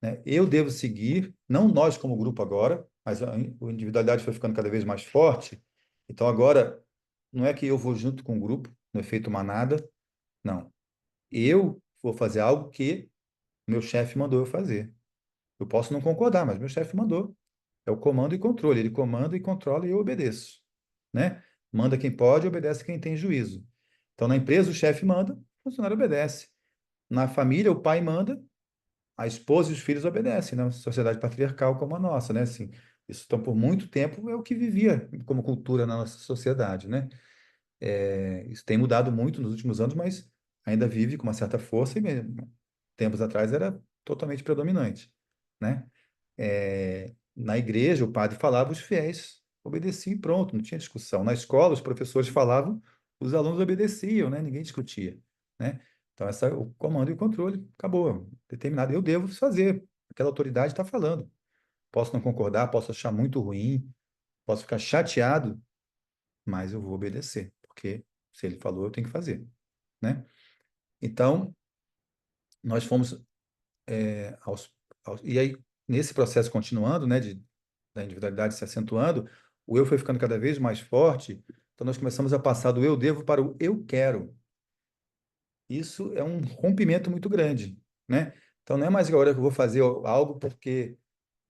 né? Eu devo seguir, não nós como grupo agora, mas a individualidade foi ficando cada vez mais forte. Então, agora, não é que eu vou junto com o grupo, no efeito manada, não. Eu vou fazer algo que meu chefe mandou eu fazer. Eu posso não concordar, mas meu chefe mandou. É o comando e controle. Ele comanda e controla e eu obedeço, né? Manda quem pode, obedece quem tem juízo. Então, na empresa, o chefe manda, o funcionário obedece. Na família, o pai manda, a esposa e os filhos obedecem, na sociedade patriarcal como a nossa, né? Assim, isso, então, por muito tempo, é o que vivia como cultura na nossa sociedade, né? Isso tem mudado muito nos últimos anos, mas ainda vive com uma certa força e mesmo tempos atrás era totalmente predominante, né? Na igreja, o padre falava, os fiéis obedeciam e pronto, não tinha discussão. Na escola, os professores falavam, os alunos obedeciam, né? Ninguém discutia, né? Então, o comando e o controle acabou, determinado. Eu devo fazer, aquela autoridade está falando. Posso não concordar, posso achar muito ruim, posso ficar chateado, mas eu vou obedecer, porque se ele falou, eu tenho que fazer, né? Então, nós fomos e aí, nesse processo continuando, né, da individualidade se acentuando, o eu foi ficando cada vez mais forte, então nós começamos a passar do eu devo para o eu quero. Isso é um rompimento muito grande, né? Então não é mais agora que eu vou fazer algo porque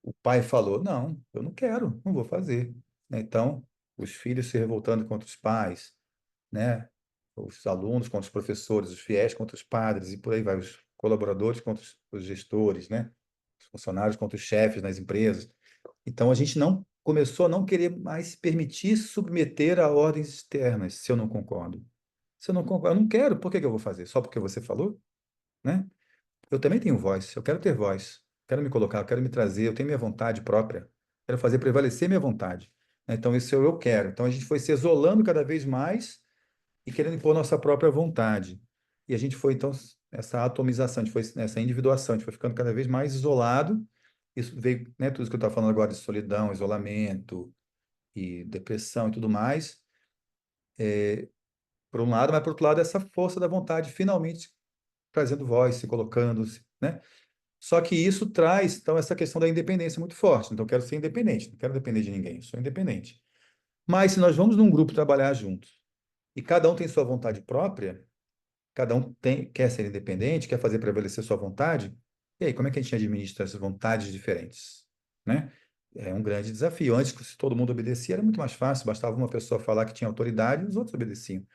o pai falou, não, eu não quero, não vou fazer, né? Então, os filhos se revoltando contra os pais, né? Os alunos contra os professores, os fiéis contra os padres, e por aí vai, os colaboradores contra os gestores, né? Os funcionários contra os chefes nas empresas. Então, a gente não começou a não querer mais se permitir submeter a ordens externas, se eu não concordo. Se eu não concordo, eu não quero, por que que eu vou fazer? Só porque você falou, né? Eu também tenho voz, eu quero ter voz, quero me colocar, eu quero me trazer, eu tenho minha vontade própria, quero fazer prevalecer minha vontade, né? Então, isso é o eu quero. Então, a gente foi se isolando cada vez mais e querendo impor nossa própria vontade. E a gente foi, então, essa atomização, a gente foi nessa individuação, a gente foi ficando cada vez mais isolado. Isso veio, né, tudo isso que eu estava falando agora de solidão, isolamento e depressão e tudo mais, por um lado, mas por outro lado, essa força da vontade finalmente trazendo voz, se colocando, né? Só que isso traz, então, essa questão da independência muito forte. Então, eu quero ser independente, não quero depender de ninguém, eu sou independente. Mas se nós vamos num grupo trabalhar juntos e cada um tem sua vontade própria, cada um quer ser independente, quer fazer prevalecer sua vontade, e aí, como é que a gente administra essas vontades diferentes, né? É um grande desafio. Antes, se todo mundo obedecia, era muito mais fácil, bastava uma pessoa falar que tinha autoridade e os outros obedeciam.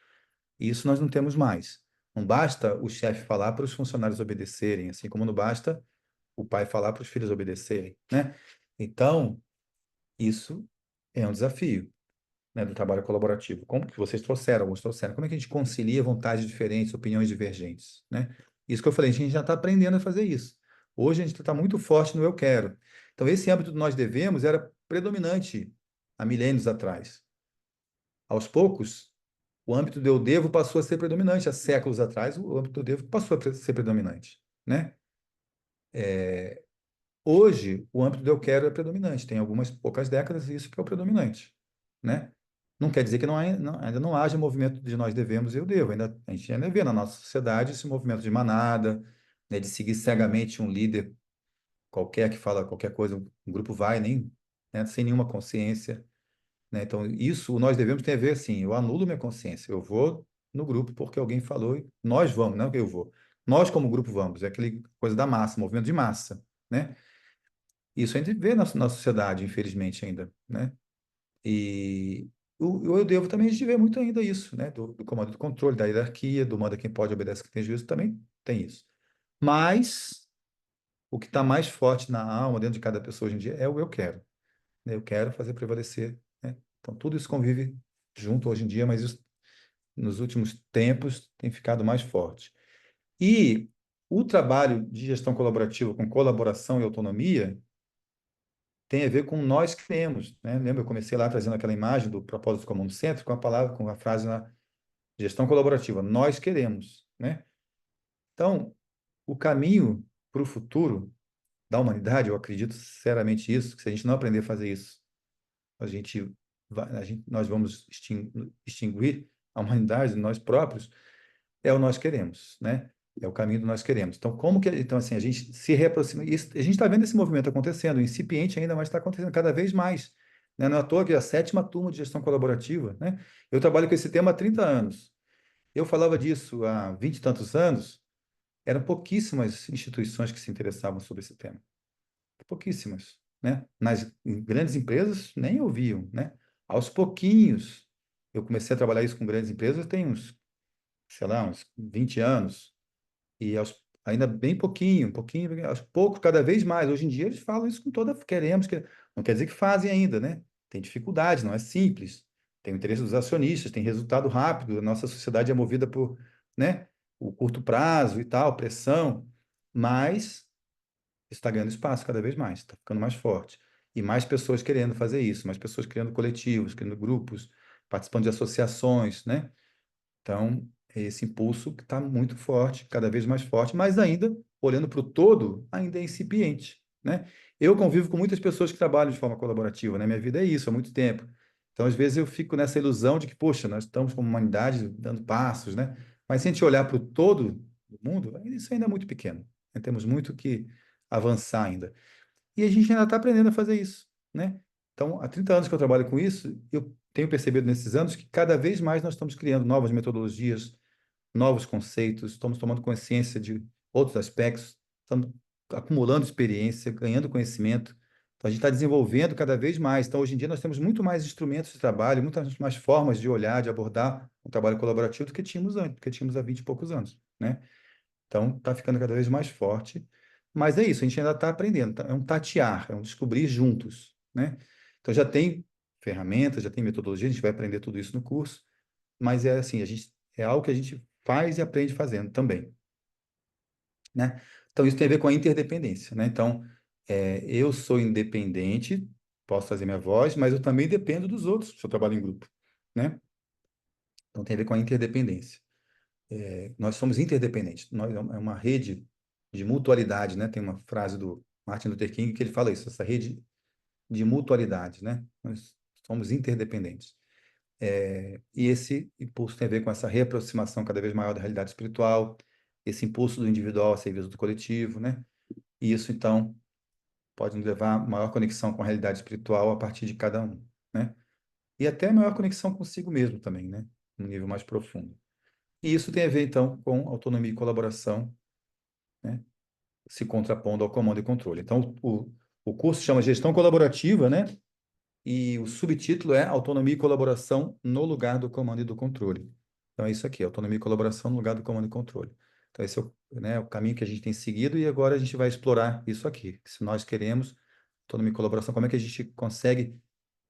E isso nós não temos mais. Não basta o chefe falar para os funcionários obedecerem, assim como não basta o pai falar para os filhos obedecerem, né? Então, isso é um desafio, né, do trabalho colaborativo. Como que vocês trouxeram, alguns trouxeram, como é que a gente concilia vontades diferentes, opiniões divergentes, né? Isso que eu falei, a gente já está aprendendo a fazer isso. Hoje a gente está muito forte no eu quero. Então, esse âmbito do nós devemos era predominante há milênios atrás. Aos poucos, o âmbito do eu devo passou a ser predominante. Há séculos atrás, o âmbito do eu devo passou a ser predominante, né? Hoje, o âmbito do eu quero é predominante. Tem algumas poucas décadas isso que é o predominante, né? Não quer dizer que ainda não haja movimento de nós devemos e eu devo. A gente ainda vê na nossa sociedade esse movimento de manada, né, de seguir cegamente um líder qualquer que fala qualquer coisa, um grupo vai, nem, né, sem nenhuma consciência, né? Então, isso, o nós devemos tem a ver assim, eu anulo minha consciência, eu vou no grupo porque alguém falou, e nós vamos, não que eu vou. Nós, como grupo, vamos, é aquele coisa da massa, movimento de massa, né? Isso a gente vê na sociedade, infelizmente, ainda, né? E o eu devo também a gente vê muito ainda isso, né? Do comando e do controle, da hierarquia, do manda quem pode, obedece quem tem juízo, também tem isso. Mas o que está mais forte na alma, dentro de cada pessoa hoje em dia, é o eu quero, né? Eu quero fazer prevalecer, né? Então, tudo isso convive junto hoje em dia, mas isso, nos últimos tempos, tem ficado mais forte. E o trabalho de gestão colaborativa com colaboração e autonomia tem a ver com nós que temos, né? Lembra, eu comecei lá trazendo aquela imagem do propósito comum do centro com a palavra, com a frase na gestão colaborativa, nós queremos, né? Então, o caminho para o futuro da humanidade, eu acredito sinceramente isso, que se a gente não aprender a fazer isso, nós vamos extinguir a humanidade, nós próprios, é o nós queremos, né? É o caminho do nós queremos. Então, então assim, a gente se reaproxima, isso, a gente está vendo esse movimento acontecendo, incipiente ainda, mas está acontecendo cada vez mais, né? Não é à toa que é a 7ª turma de gestão colaborativa, né? Eu trabalho com esse tema há 30 anos. Eu falava disso há 20 e tantos anos, eram pouquíssimas instituições que se interessavam sobre esse tema. Pouquíssimas, né? Nas grandes empresas nem ouviam, né? Aos pouquinhos, eu comecei a trabalhar isso com grandes empresas, tem uns, sei lá, uns 20 anos, e ainda bem pouquinho, aos poucos, cada vez mais. Hoje em dia eles falam isso com toda, não quer dizer que fazem ainda, né? Tem dificuldade, não é simples. Tem o interesse dos acionistas, tem resultado rápido, a nossa sociedade é movida por, né, o curto prazo e tal, pressão, mas está ganhando espaço cada vez mais, está ficando mais forte. E mais pessoas querendo fazer isso, mais pessoas criando coletivos, criando grupos, participando de associações, né? Então, é esse impulso que está muito forte, cada vez mais forte, mas ainda, olhando para o todo, ainda é incipiente, né? Eu convivo com muitas pessoas que trabalham de forma colaborativa, né? Minha vida é isso, há muito tempo. Então, às vezes, eu fico nessa ilusão de que, poxa, nós estamos como humanidade dando passos, né? Mas se a gente olhar para o todo do mundo, isso ainda é muito pequeno, né? Temos muito que avançar ainda. E a gente ainda está aprendendo a fazer isso, né? Então, há 30 anos que eu trabalho com isso, eu tenho percebido nesses anos que cada vez mais nós estamos criando novas metodologias, novos conceitos, estamos tomando consciência de outros aspectos, estamos acumulando experiência, ganhando conhecimento. Então, a gente está desenvolvendo cada vez mais. Então, hoje em dia, nós temos muito mais instrumentos de trabalho, muitas mais formas de olhar, de abordar um trabalho colaborativo do que tínhamos antes, do que tínhamos há 20 e poucos anos, né? Então, está ficando cada vez mais forte. Mas é isso, a gente ainda está aprendendo. É um tatear, é um descobrir juntos, né? Então, já tem ferramentas, já tem metodologia, a gente vai aprender tudo isso no curso. Mas é assim, é algo que a gente faz e aprende fazendo também, né? Então, isso tem a ver com a interdependência, né? Então, eu sou independente, posso fazer minha voz, mas eu também dependo dos outros se eu trabalho em grupo, né? Então, tem a ver com a interdependência. Nós somos interdependentes. É uma rede de mutualidade, né? Tem uma frase do Martin Luther King que ele fala isso, essa rede de mutualidade, né? Nós somos interdependentes. E esse impulso tem a ver com essa reaproximação cada vez maior da realidade espiritual, esse impulso do individual a serviço do coletivo, né? E isso, então, pode nos levar a maior conexão com a realidade espiritual a partir de cada um, né? E até maior conexão consigo mesmo também, né? Um nível mais profundo. E isso tem a ver, então, com autonomia e colaboração, né? Se contrapondo ao comando e controle. Então, o curso chama Gestão Colaborativa, né? E o subtítulo é Autonomia e Colaboração no lugar do comando e do controle. Então, é isso aqui, autonomia e colaboração no lugar do comando e controle. Então, esse é né, o caminho que a gente tem seguido e agora a gente vai explorar isso aqui. Se nós queremos autonomia e colaboração, como é que a gente consegue,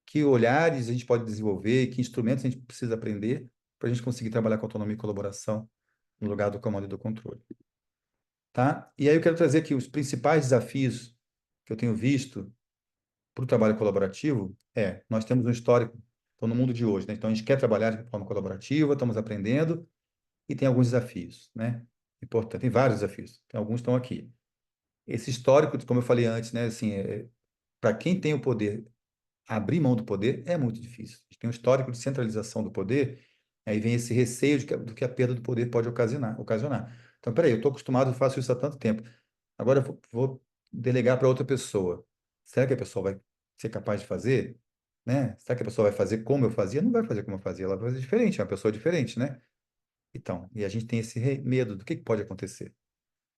que olhares a gente pode desenvolver, que instrumentos a gente precisa aprender para a gente conseguir trabalhar com autonomia e colaboração no lugar do comando e do controle. Tá? E aí eu quero trazer aqui os principais desafios que eu tenho visto para o trabalho colaborativo nós temos um histórico Então, no mundo de hoje, né? Então, a gente quer trabalhar de forma colaborativa, estamos aprendendo e tem alguns desafios, né? Importante, tem vários desafios. Tem alguns estão aqui. Esse histórico, como eu falei antes, né? Assim, para quem tem o poder, abrir mão do poder é muito difícil. A gente tem um histórico de centralização do poder, aí vem esse receio do que a perda do poder pode ocasionar. Então, peraí, eu estou acostumado, eu faço isso há tanto tempo. Agora eu vou delegar para outra pessoa. Será que a pessoa vai ser capaz de fazer? Né? Será que a pessoa vai fazer como eu fazia? Não vai fazer como eu fazia, ela vai fazer diferente, é uma pessoa diferente, né? Então, e a gente tem esse medo do que pode acontecer,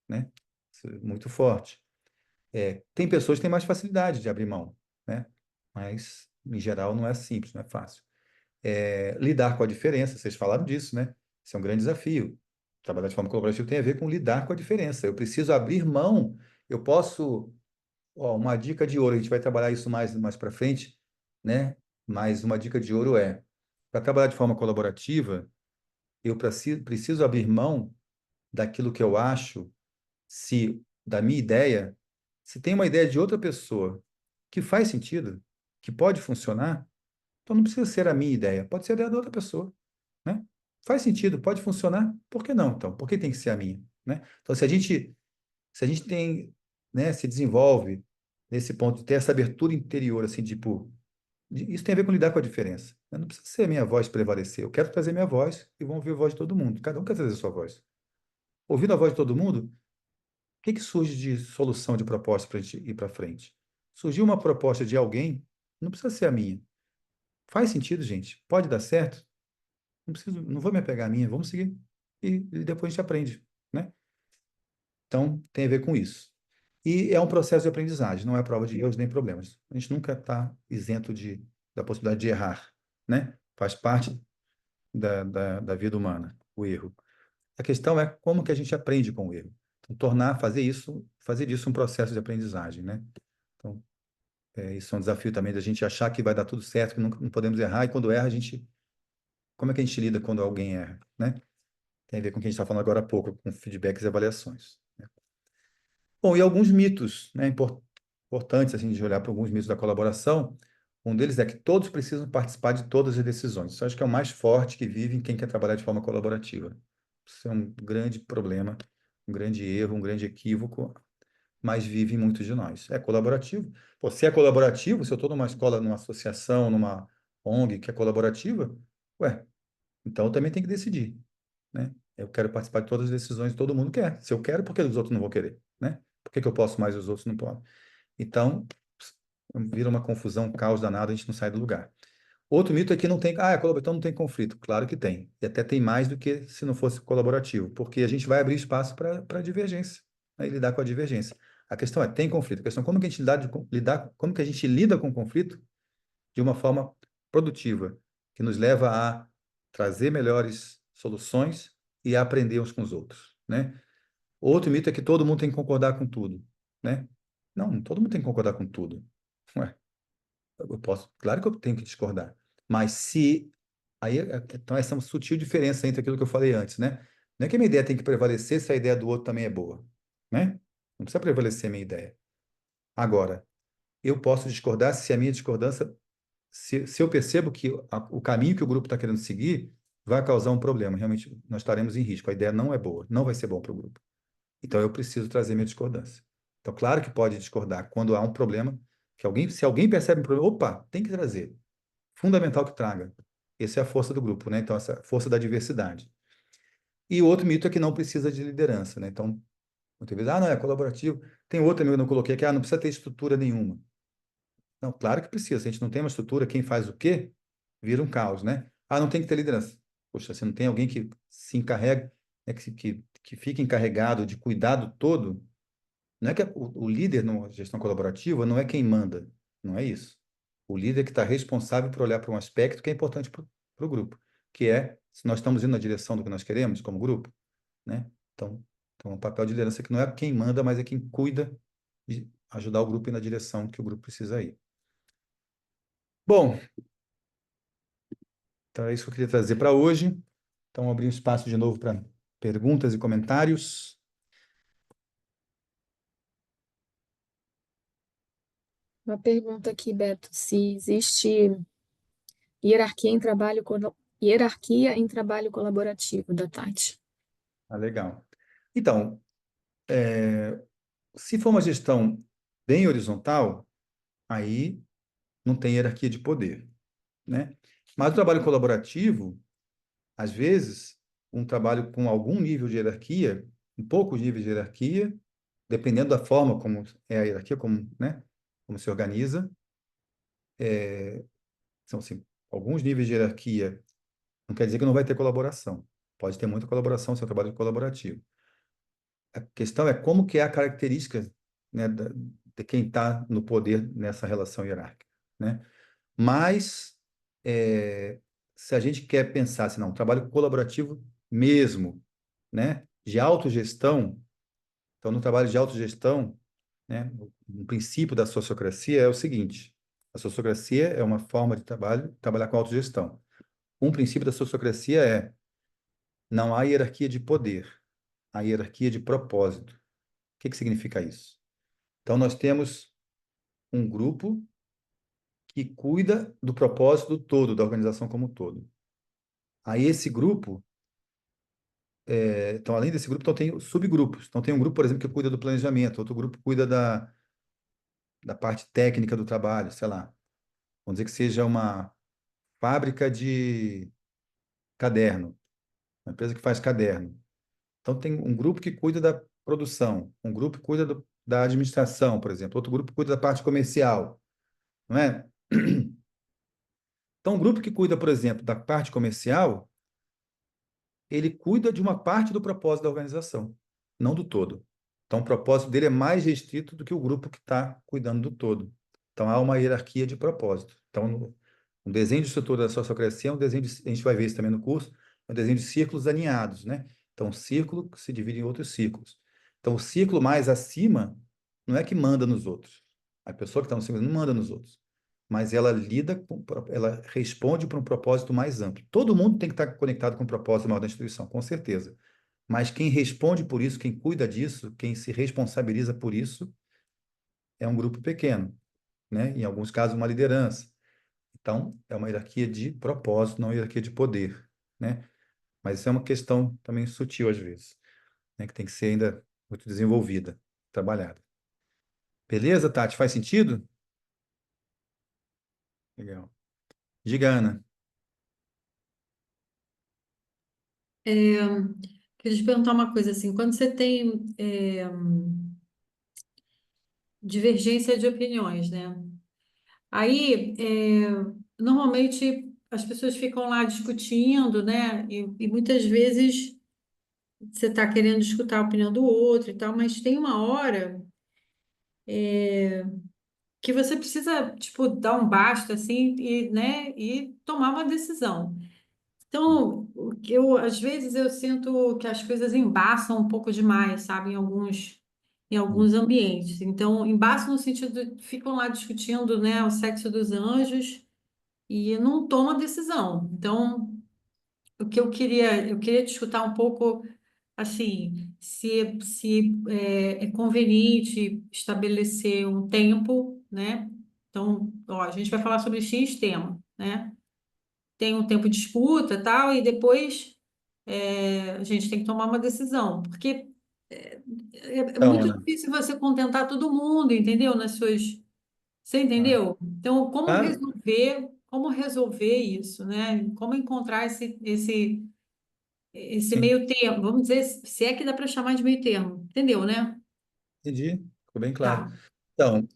né? Isso é muito forte. Tem pessoas que têm mais facilidade de abrir mão, né? Mas, em geral, não é simples, não é fácil. Lidar com a diferença, vocês falaram disso, né? Isso é um grande desafio. Trabalhar de forma colaborativa tem a ver com lidar com a diferença. Eu preciso abrir mão, eu posso. Ó, uma dica de ouro, a gente vai trabalhar isso mais para frente, né? Mas uma dica de ouro para trabalhar de forma colaborativa, eu preciso abrir mão daquilo que eu acho, se da minha ideia, se tem uma ideia de outra pessoa que faz sentido, que pode funcionar, então não precisa ser a minha ideia, pode ser a ideia da outra pessoa, né? Faz sentido, pode funcionar, por que não, então? Por que tem que ser a minha, né? Então, se a gente tem, né, se desenvolve nesse ponto de ter essa abertura interior, assim, tipo, isso tem a ver com lidar com a diferença, né? Não precisa ser a minha voz prevalecer, eu quero trazer minha voz e vão ouvir a voz de todo mundo, cada um quer trazer a sua voz. Ouvindo a voz de todo mundo, o que surge de solução, de proposta para a gente ir para frente? Surgiu uma proposta de alguém, não precisa ser a minha. Faz sentido, gente? Pode dar certo? Não preciso, não vou me apegar à minha, vamos seguir. E depois a gente aprende, né? Então, tem a ver com isso. E é um processo de aprendizagem, não é prova de erros nem problemas. A gente nunca está isento da possibilidade de errar, né? Faz parte da vida humana, o erro. A questão é como que a gente aprende com o erro. Então, fazer disso um processo de aprendizagem, né? Então, isso é um desafio também da gente achar que vai dar tudo certo, que não podemos errar, e quando erra, como é que a gente lida quando alguém erra, né? Tem a ver com o que a gente está falando agora há pouco, com feedbacks e avaliações. Bom, e alguns mitos, né, importantes assim, de olhar para alguns mitos da colaboração. Um deles é que todos precisam participar de todas as decisões. Isso eu acho que é o mais forte que vive em quem quer trabalhar de forma colaborativa. Isso é um grande problema, um grande erro, um grande equívoco, mas vive em muitos de nós. É colaborativo. Pô, se é colaborativo, se eu estou numa escola, numa associação, numa ONG que é colaborativa, ué, então eu também tenho que decidir, né? Eu quero participar de todas as decisões que todo mundo quer. Se eu quero, por que os outros não vão querer, né? Por que eu posso mais e os outros não podem? Então, vira uma confusão, um caos danado, a gente não sai do lugar. Outro mito é que não tem, então não tem conflito. Claro que tem. E até tem mais do que se não fosse colaborativo, porque a gente vai abrir espaço para divergência, né, e lidar com a divergência. A questão é, tem conflito. A questão é como que a gente como que a gente lida com o conflito de uma forma produtiva, que nos leva a trazer melhores soluções e a aprender uns com os outros, né? Outro mito é que todo mundo tem que concordar com tudo, né? Não, todo mundo tem que concordar com tudo. Ué, eu posso, claro que eu tenho que discordar, mas se aí então essa é uma sutil diferença entre aquilo que eu falei antes, né? Não é que a minha ideia tem que prevalecer se a ideia do outro também é boa, né? Não precisa prevalecer a minha ideia. Agora, eu posso discordar se a minha discordância se eu percebo que o caminho que o grupo está querendo seguir vai causar um problema, realmente nós estaremos em risco. A ideia não é boa, não vai ser bom para o grupo. Então eu preciso trazer minha discordância. Então, claro que pode discordar quando há um problema, se alguém percebe um problema, opa, tem que trazer. Fundamental que traga. Essa é a força do grupo, né? Então, essa força da diversidade. E o outro mito é que não precisa de liderança, né? Então, muitas vezes, não, é colaborativo. Tem outro amigo que eu não coloquei aqui, não precisa ter estrutura nenhuma. Não, claro que precisa. Se a gente não tem uma estrutura, quem faz o quê, vira um caos, né? Não tem que ter liderança. Poxa, se não tem alguém que se encarrega, né, que fique encarregado de cuidado todo, não é que o líder na gestão colaborativa não é quem manda, não é isso. O líder que está responsável por olhar para um aspecto que é importante para o grupo, que é se nós estamos indo na direção do que nós queremos como grupo, né? Então, o papel de liderança que não é quem manda, mas é quem cuida de ajudar o grupo a ir na direção que o grupo precisa ir. Bom, então é isso que eu queria trazer para hoje. Então, abrir um espaço de novo para perguntas e comentários. Uma pergunta aqui, Beto, se existe hierarquia em trabalho colaborativo, da Tati. Ah, legal. Então, se for uma gestão bem horizontal, aí não tem hierarquia de poder, né? Mas o trabalho colaborativo, às vezes, um trabalho com algum nível de hierarquia, um pouco de nível de hierarquia, dependendo da forma como é a hierarquia, como, né, como se organiza, são assim, alguns níveis de hierarquia, não quer dizer que não vai ter colaboração. Pode ter muita colaboração se é um trabalho colaborativo. A questão é como que é a característica, né, de quem está no poder nessa relação hierárquica, né? Mas, se a gente quer pensar assim, não, um trabalho colaborativo mesmo, né, de autogestão, então, no trabalho de autogestão, né, um princípio da sociocracia é o seguinte: a sociocracia é uma forma de trabalhar com autogestão. Um princípio da sociocracia é: não há hierarquia de poder, há hierarquia de propósito. O que que significa isso? Então, nós temos um grupo que cuida do propósito todo, da organização como um todo. Aí, esse grupo, então, além desse grupo, então, tem subgrupos. Então, tem um grupo, por exemplo, que cuida do planejamento, outro grupo cuida da parte técnica do trabalho, sei lá. Vamos dizer que seja uma fábrica de caderno, uma empresa que faz caderno. Então, tem um grupo que cuida da produção, um grupo que cuida da administração, por exemplo, outro grupo que cuida da parte comercial, não é? Então, um grupo que cuida, por exemplo, da parte comercial, ele cuida de uma parte do propósito da organização, não do todo. Então, o propósito dele é mais restrito do que o grupo que está cuidando do todo. Então, há uma hierarquia de propósito. Então, no desenho de estrutura da sociocracia, a gente vai ver isso também no curso, é um desenho de círculos alinhados, né? Então, um círculo que se divide em outros círculos. Então, o círculo mais acima não é que manda nos outros. A pessoa que está no círculo não manda nos outros, mas ela ela responde para um propósito mais amplo. Todo mundo tem que estar conectado com o propósito maior da instituição, com certeza. Mas quem responde por isso, quem cuida disso, quem se responsabiliza por isso, é um grupo pequeno, né? Em alguns casos, uma liderança. Então, é uma hierarquia de propósito, não uma hierarquia de poder, né? Mas isso é uma questão também sutil às vezes, né? Que tem que ser ainda muito desenvolvida, trabalhada. Beleza, Tati? Faz sentido? Legal. Diga, Ana. Queria te perguntar uma coisa assim, quando você tem divergência de opiniões, né? Aí, normalmente as pessoas ficam lá discutindo, né? E muitas vezes você está querendo escutar a opinião do outro e tal, mas tem uma hora que você precisa, tipo, dar um basta, assim, e, né, e tomar uma decisão. Então, às vezes eu sinto que as coisas embaçam um pouco demais, sabe, em alguns ambientes. Então, embaçam no sentido de ficam lá discutindo, né, o sexo dos anjos e não toma decisão. Então, eu queria te escutar um pouco, assim, se é conveniente estabelecer um tempo, né? Então, ó, a gente vai falar sobre X tema, né? Tem um tempo de escuta, tal, e depois a gente tem que tomar uma decisão, porque é Então, muito Ana. difícil você contentar todo mundo, entendeu? Nas suas, você Claro. entendeu? Então, Claro, como resolver isso, né? Como encontrar esse sim. meio termo, vamos dizer, se é que dá para chamar de meio termo, entendeu, né? Entendi. Ficou bem claro. Tá. Então,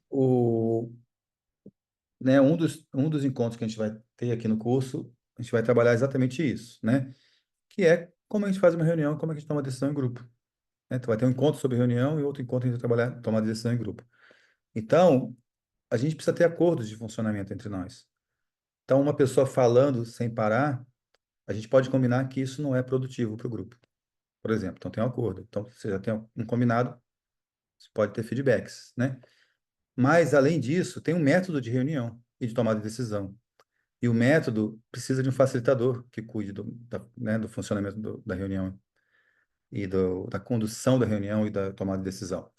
né, um dos encontros que a gente vai ter aqui no curso, a gente vai trabalhar exatamente isso, né? Que é como a gente faz uma reunião, como a gente toma decisão em grupo, né? Então, vai ter um encontro sobre reunião e outro encontro a gente vai trabalhar, tomar decisão em grupo. Então, a gente precisa ter acordos de funcionamento entre nós. Então, uma pessoa falando sem parar, a gente pode combinar que isso não é produtivo para o grupo, por exemplo. Então, tem um acordo. Então, você já tem um combinado, você pode ter feedbacks, né? Mas, além disso, tem um método de reunião e de tomada de decisão. E o método precisa de um facilitador que cuide né, do funcionamento da reunião e da condução da reunião e da tomada de decisão.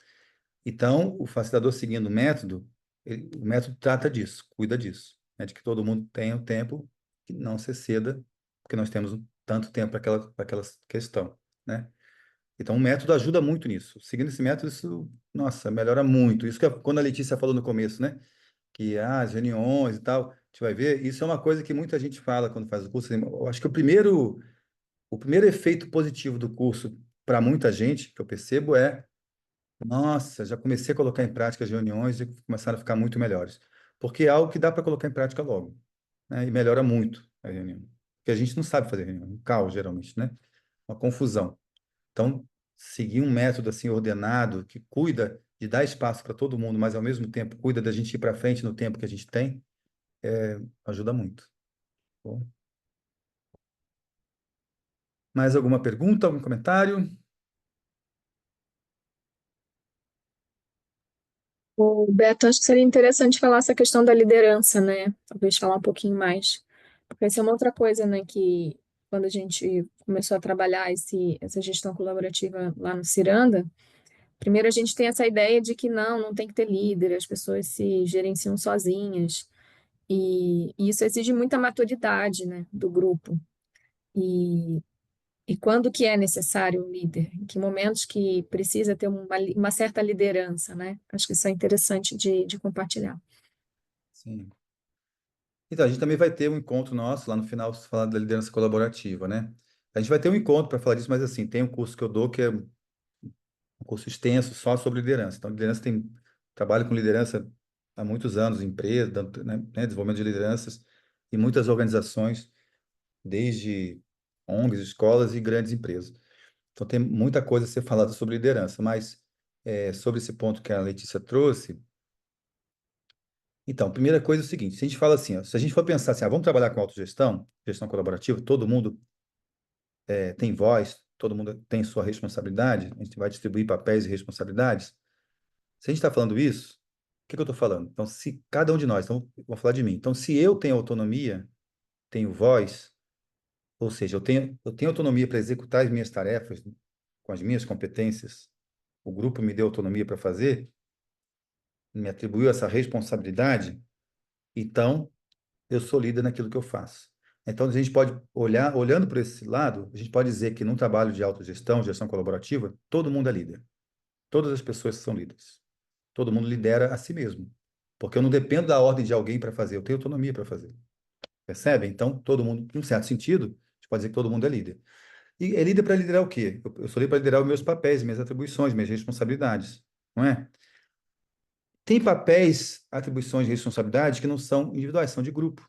Então, o facilitador seguindo o método, o método trata disso, cuida disso, né, de que todo mundo tenha o tempo que não se exceda, porque nós temos tanto tempo para aquela questão, né? Então, o método ajuda muito nisso. Seguindo esse método, isso, nossa, melhora muito. Isso que quando a Letícia falou no começo, né? Que as reuniões e tal, a gente vai ver, isso é uma coisa que muita gente fala quando faz o curso. Eu acho que o primeiro efeito positivo do curso para muita gente, que eu percebo, é: nossa, já comecei a colocar em prática as reuniões e começaram a ficar muito melhores. Porque é algo que dá para colocar em prática logo, né? E melhora muito a reunião. Porque a gente não sabe fazer reunião, um caos, geralmente, né? Uma confusão. Então, seguir um método assim ordenado, que cuida de dar espaço para todo mundo, mas ao mesmo tempo cuida da gente ir para frente no tempo que a gente tem, ajuda muito. Bom, mais alguma pergunta, algum comentário? O Beto, acho que seria interessante falar essa questão da liderança, né? Talvez falar um pouquinho mais. Porque essa é uma outra coisa, né? Que quando a gente começou a trabalhar essa gestão colaborativa lá no Ciranda, primeiro a gente tem essa ideia de que não tem que ter líder, as pessoas se gerenciam sozinhas. E isso exige muita maturidade, né, do grupo. E, e quando que é necessário um líder? Em que momentos que precisa ter uma certa liderança, né? Acho que isso é interessante de compartilhar. Sim. Então, a gente também vai ter um encontro nosso lá no final, falar da liderança colaborativa, né? A gente vai ter um encontro para falar disso, mas assim, tem um curso que eu dou que é um curso extenso só sobre liderança. Então, liderança tem trabalho com liderança há muitos anos, em empresa, né, desenvolvimento de lideranças em muitas organizações, desde ONGs, escolas e grandes empresas. Então, tem muita coisa a ser falada sobre liderança, mas sobre esse ponto que a Letícia trouxe, então, a primeira coisa é o seguinte: se a gente fala assim, ó, se a gente for pensar assim, vamos trabalhar com autogestão, gestão colaborativa, todo mundo tem voz, todo mundo tem sua responsabilidade, a gente vai distribuir papéis e responsabilidades. Se a gente está falando isso, o que eu estou falando? Então, se cada um de nós, então, vou falar de mim. Então, se eu tenho autonomia, tenho voz, ou seja, eu tenho autonomia para executar as minhas tarefas com as minhas competências, o grupo me deu autonomia para fazer, me atribuiu essa responsabilidade, então eu sou líder naquilo que eu faço. Então, a gente pode olhar, olhando por esse lado, a gente pode dizer que num trabalho de autogestão, gestão colaborativa, todo mundo é líder. Todas as pessoas são líderes. Todo mundo lidera a si mesmo. Porque eu não dependo da ordem de alguém para fazer, eu tenho autonomia para fazer. Percebe? Então, todo mundo, em um certo sentido, a gente pode dizer que todo mundo é líder. E é líder para liderar o quê? Eu sou líder para liderar os meus papéis, minhas atribuições, minhas responsabilidades. Não é? Tem papéis, atribuições e responsabilidades que não são individuais, são de grupo.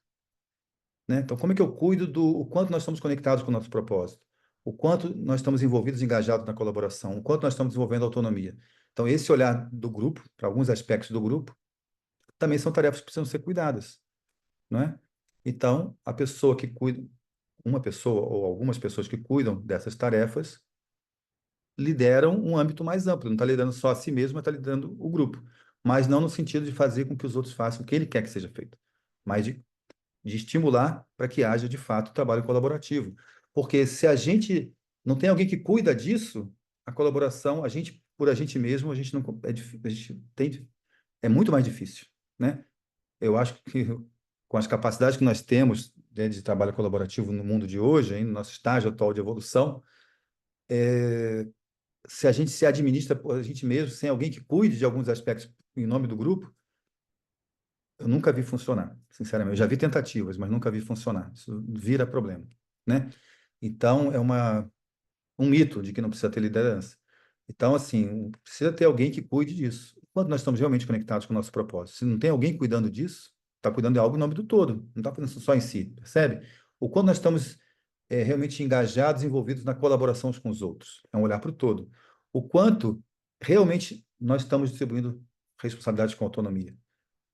Né? Então, como é que eu cuido do o quanto nós estamos conectados com o nosso propósito? O quanto nós estamos envolvidos, engajados na colaboração? O quanto nós estamos desenvolvendo autonomia? Então, esse olhar do grupo, para alguns aspectos do grupo, também são tarefas que precisam ser cuidadas, não é? Então, a pessoa que cuida, uma pessoa ou algumas pessoas que cuidam dessas tarefas, lideram um âmbito mais amplo, não está liderando só a si mesmo, mas está liderando o grupo. Mas não no sentido de fazer com que os outros façam o que ele quer que seja feito, mas de estimular para que haja, de fato, trabalho colaborativo. Porque se a gente não tem alguém que cuida disso, a colaboração, a gente, por a gente mesmo, a gente não, a gente tem, é muito mais difícil, né? Eu acho que com as capacidades que nós temos, né, de trabalho colaborativo no mundo de hoje, no nosso estágio atual de evolução, se a gente se administra por a gente mesmo, sem alguém que cuide de alguns aspectos em nome do grupo, eu nunca vi funcionar, sinceramente. Eu já vi tentativas, mas nunca vi funcionar. Isso vira problema, né? Então, um mito de que não precisa ter liderança. Então, assim, precisa ter alguém que cuide disso. Quando nós estamos realmente conectados com o nosso propósito, se não tem alguém cuidando disso, está cuidando de algo em nome do todo, não está cuidando só em si, percebe? O quando nós estamos realmente engajados, envolvidos na colaboração uns com os outros. É um olhar para o todo. O quanto realmente nós estamos distribuindo responsabilidades com autonomia.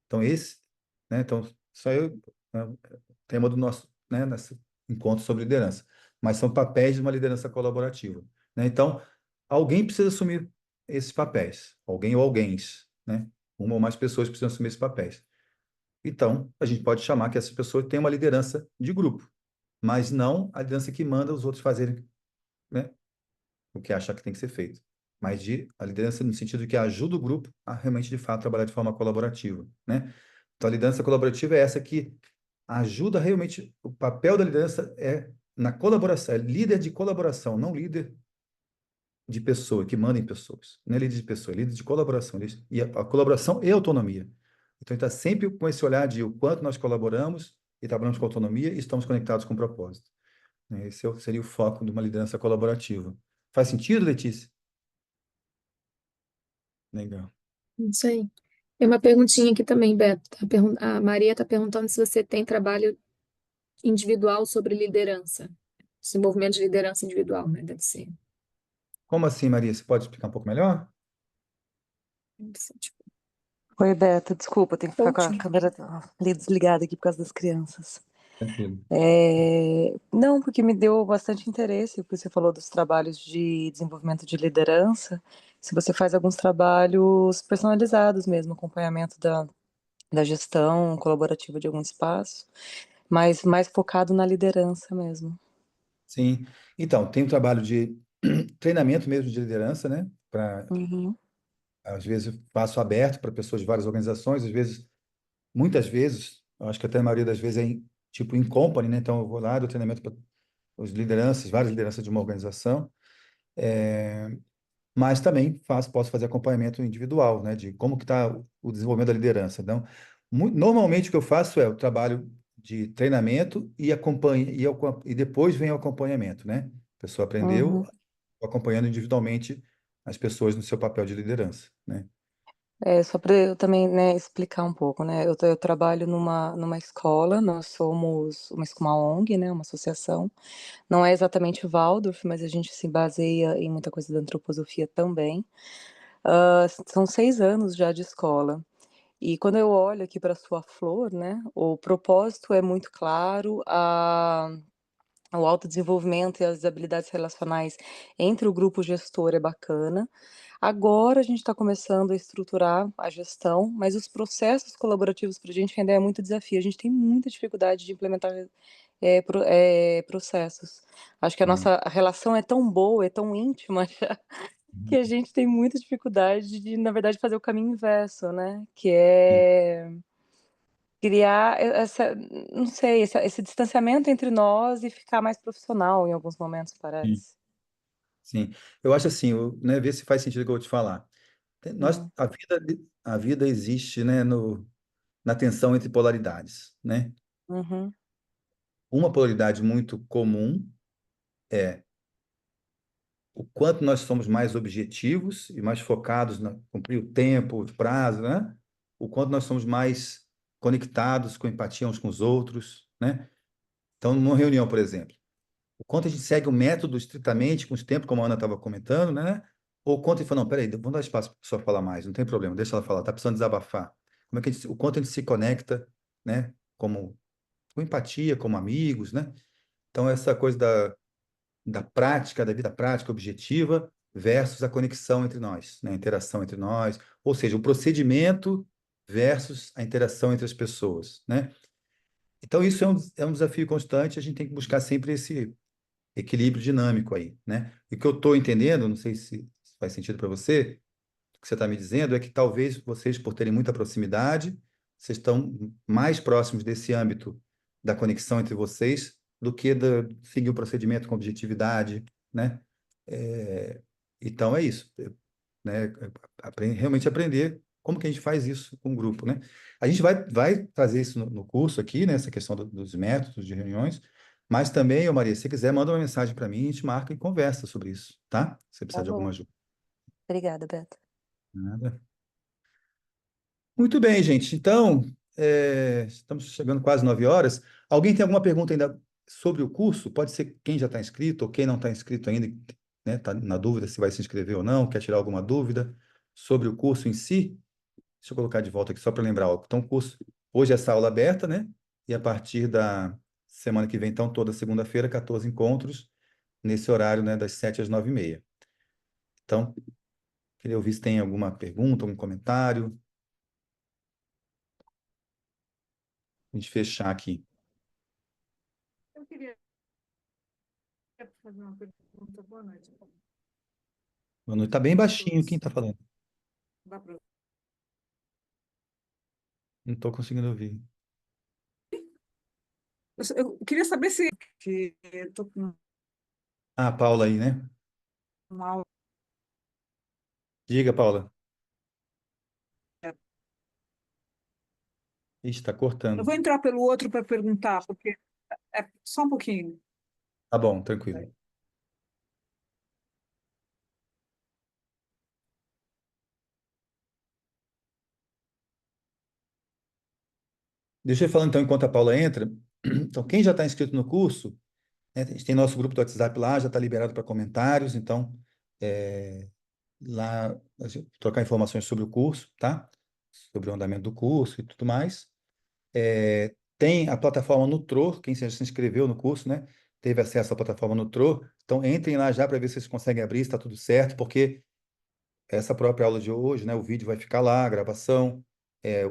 Então, né, então, isso aí é o tema do nosso, né, nesse encontro sobre liderança. Mas são papéis de uma liderança colaborativa, né? Então, alguém precisa assumir esses papéis, alguém ou alguéns, né? Uma ou mais pessoas precisam assumir esses papéis. Então, a gente pode chamar que essa pessoa tem uma liderança de grupo, mas não a liderança que manda os outros fazerem, né, o que acha que tem que ser feito, mas a liderança no sentido de que ajuda o grupo a realmente, de fato, trabalhar de forma colaborativa, né? Então, a liderança colaborativa é essa que ajuda realmente, o papel da liderança é na colaboração, é líder de colaboração, não líder de pessoa, que manda em pessoas. Não é líder de pessoa, é líder de colaboração. E a colaboração e autonomia. Então, ele está sempre com esse olhar de o quanto nós colaboramos e trabalhamos com autonomia e estamos conectados com o propósito. Né? Esse seria o foco de uma liderança colaborativa. Faz sentido, Letícia? Legal. Isso aí. Tem uma perguntinha aqui também, Beto. A Maria está perguntando se você tem trabalho individual sobre liderança. Desenvolvimento de liderança individual, né? Como assim, Maria? Você pode explicar um pouco melhor? Deve ser, tipo, Oi, Beto, desculpa, eu tenho que ficar com a coaching. câmera ali desligada aqui por causa das crianças. Tranquilo. Não, porque me deu bastante interesse, porque você falou dos trabalhos de desenvolvimento de liderança, se você faz alguns trabalhos personalizados mesmo, acompanhamento da gestão colaborativa de algum espaço, mas mais focado na liderança mesmo. Sim. Então, tem um trabalho de treinamento mesmo de liderança, né? Uhum, Às vezes, eu faço aberto para pessoas de várias organizações, às vezes, muitas vezes, eu acho que até a maioria das vezes é tipo em company, né? Então, eu vou lá, dou treinamento para os lideranças, várias lideranças de uma organização, mas também posso fazer acompanhamento individual, né? De como que está o desenvolvimento da liderança. Então, normalmente o que eu faço é o trabalho de treinamento e e depois vem o acompanhamento, né? A pessoa aprendeu, uhum. acompanhando individualmente as pessoas no seu papel de liderança, né? Só para eu também, né, explicar um pouco, né? Eu trabalho numa escola, nós somos uma ONG, né, uma associação. Não é exatamente Waldorf, mas a gente se baseia em muita coisa da antroposofia também. São 6 anos já de escola. E quando eu olho aqui para a sua flor, né, o propósito é muito claro, o autodesenvolvimento e as habilidades relacionais entre o grupo gestor é bacana. Agora a gente está começando a estruturar a gestão, mas os processos colaborativos para a gente ainda é muito desafio. A gente tem muita dificuldade de implementar processos. Acho que a Sim. nossa relação é tão boa, é tão íntima já, que a gente tem muita dificuldade de, na verdade, fazer o caminho inverso, né? Que Sim. é criar essa, não sei, esse distanciamento entre nós e ficar mais profissional em alguns momentos, Sim. parece. Sim. Eu acho assim, né, ver se faz sentido o que eu vou te falar. Uhum, A vida existe, né, na tensão entre polaridades, né? uhum, Uma polaridade muito comum é o quanto nós somos mais objetivos e mais focados na cumprir o tempo, o prazo, né? O quanto nós somos mais conectados com empatia uns com os outros, né? Então, numa reunião, por exemplo, o quanto a gente segue o método estritamente com os tempos, como a Ana estava comentando, né? Ou o quanto a gente fala, não, peraí, vamos dar espaço para a pessoa falar mais, não tem problema, deixa ela falar, está precisando desabafar. Como é que o quanto a gente se conecta, né? Com empatia, como amigos, né? Então, essa coisa da prática, da vida prática objetiva versus a conexão entre nós, né? A interação entre nós, ou seja, o procedimento versus a interação entre as pessoas, né? Então, isso é um desafio constante, a gente tem que buscar sempre esse equilíbrio dinâmico aí, né? E o que eu estou entendendo, não sei se faz sentido para você, o que você está me dizendo é que talvez vocês, por terem muita proximidade, vocês estão mais próximos desse âmbito da conexão entre vocês do que seguir o procedimento com objetividade, né? É, então é isso, né? Realmente aprender como que a gente faz isso com o grupo, né? A gente vai trazer isso no curso aqui, né? Essa questão dos métodos de reuniões, mas também, ô Maria, se você quiser, manda uma mensagem para mim, a gente marca e conversa sobre isso, tá? Se você precisar tá de alguma bom. ajuda. Obrigada, Beto. Nada. Muito bem, gente. Então, estamos chegando quase 9 horas. Alguém tem alguma pergunta ainda sobre o curso? Pode ser quem já está inscrito ou quem não está inscrito ainda, né? Está na dúvida se vai se inscrever ou não, quer tirar alguma dúvida sobre o curso em si? Deixa eu colocar de volta aqui só para lembrar algo. Então, o curso, hoje é essa aula aberta, né? E a partir da semana que vem, então, toda segunda-feira, 14 encontros, nesse horário, né, das 7 às 9h30. Então, queria ouvir se tem alguma pergunta, algum comentário, a gente fechar aqui. Eu queria fazer uma pergunta. Boa noite. Mano, tá bem baixinho, quem tá falando? Dá para Não tô conseguindo ouvir. Eu queria saber se que eu tô com Ah, Paula aí, né? uma aula. Diga, Paula. Ixi, está Eu cortando. vou entrar pelo outro para perguntar, porque é só um pouquinho. Tá bom, tranquilo. Deixa eu falar então, enquanto a Paula entra. Então, quem já está inscrito no curso, né, a gente tem nosso grupo do WhatsApp lá, já está liberado para comentários, então, lá, a gente trocar informações sobre o curso, tá? Sobre o andamento do curso e tudo mais. Tem a plataforma Nutro, quem já se inscreveu no curso, né? Teve acesso à plataforma Nutro. Então, entrem lá já para ver se vocês conseguem abrir, se está tudo certo, porque essa própria aula de hoje, né? O vídeo vai ficar lá, a gravação,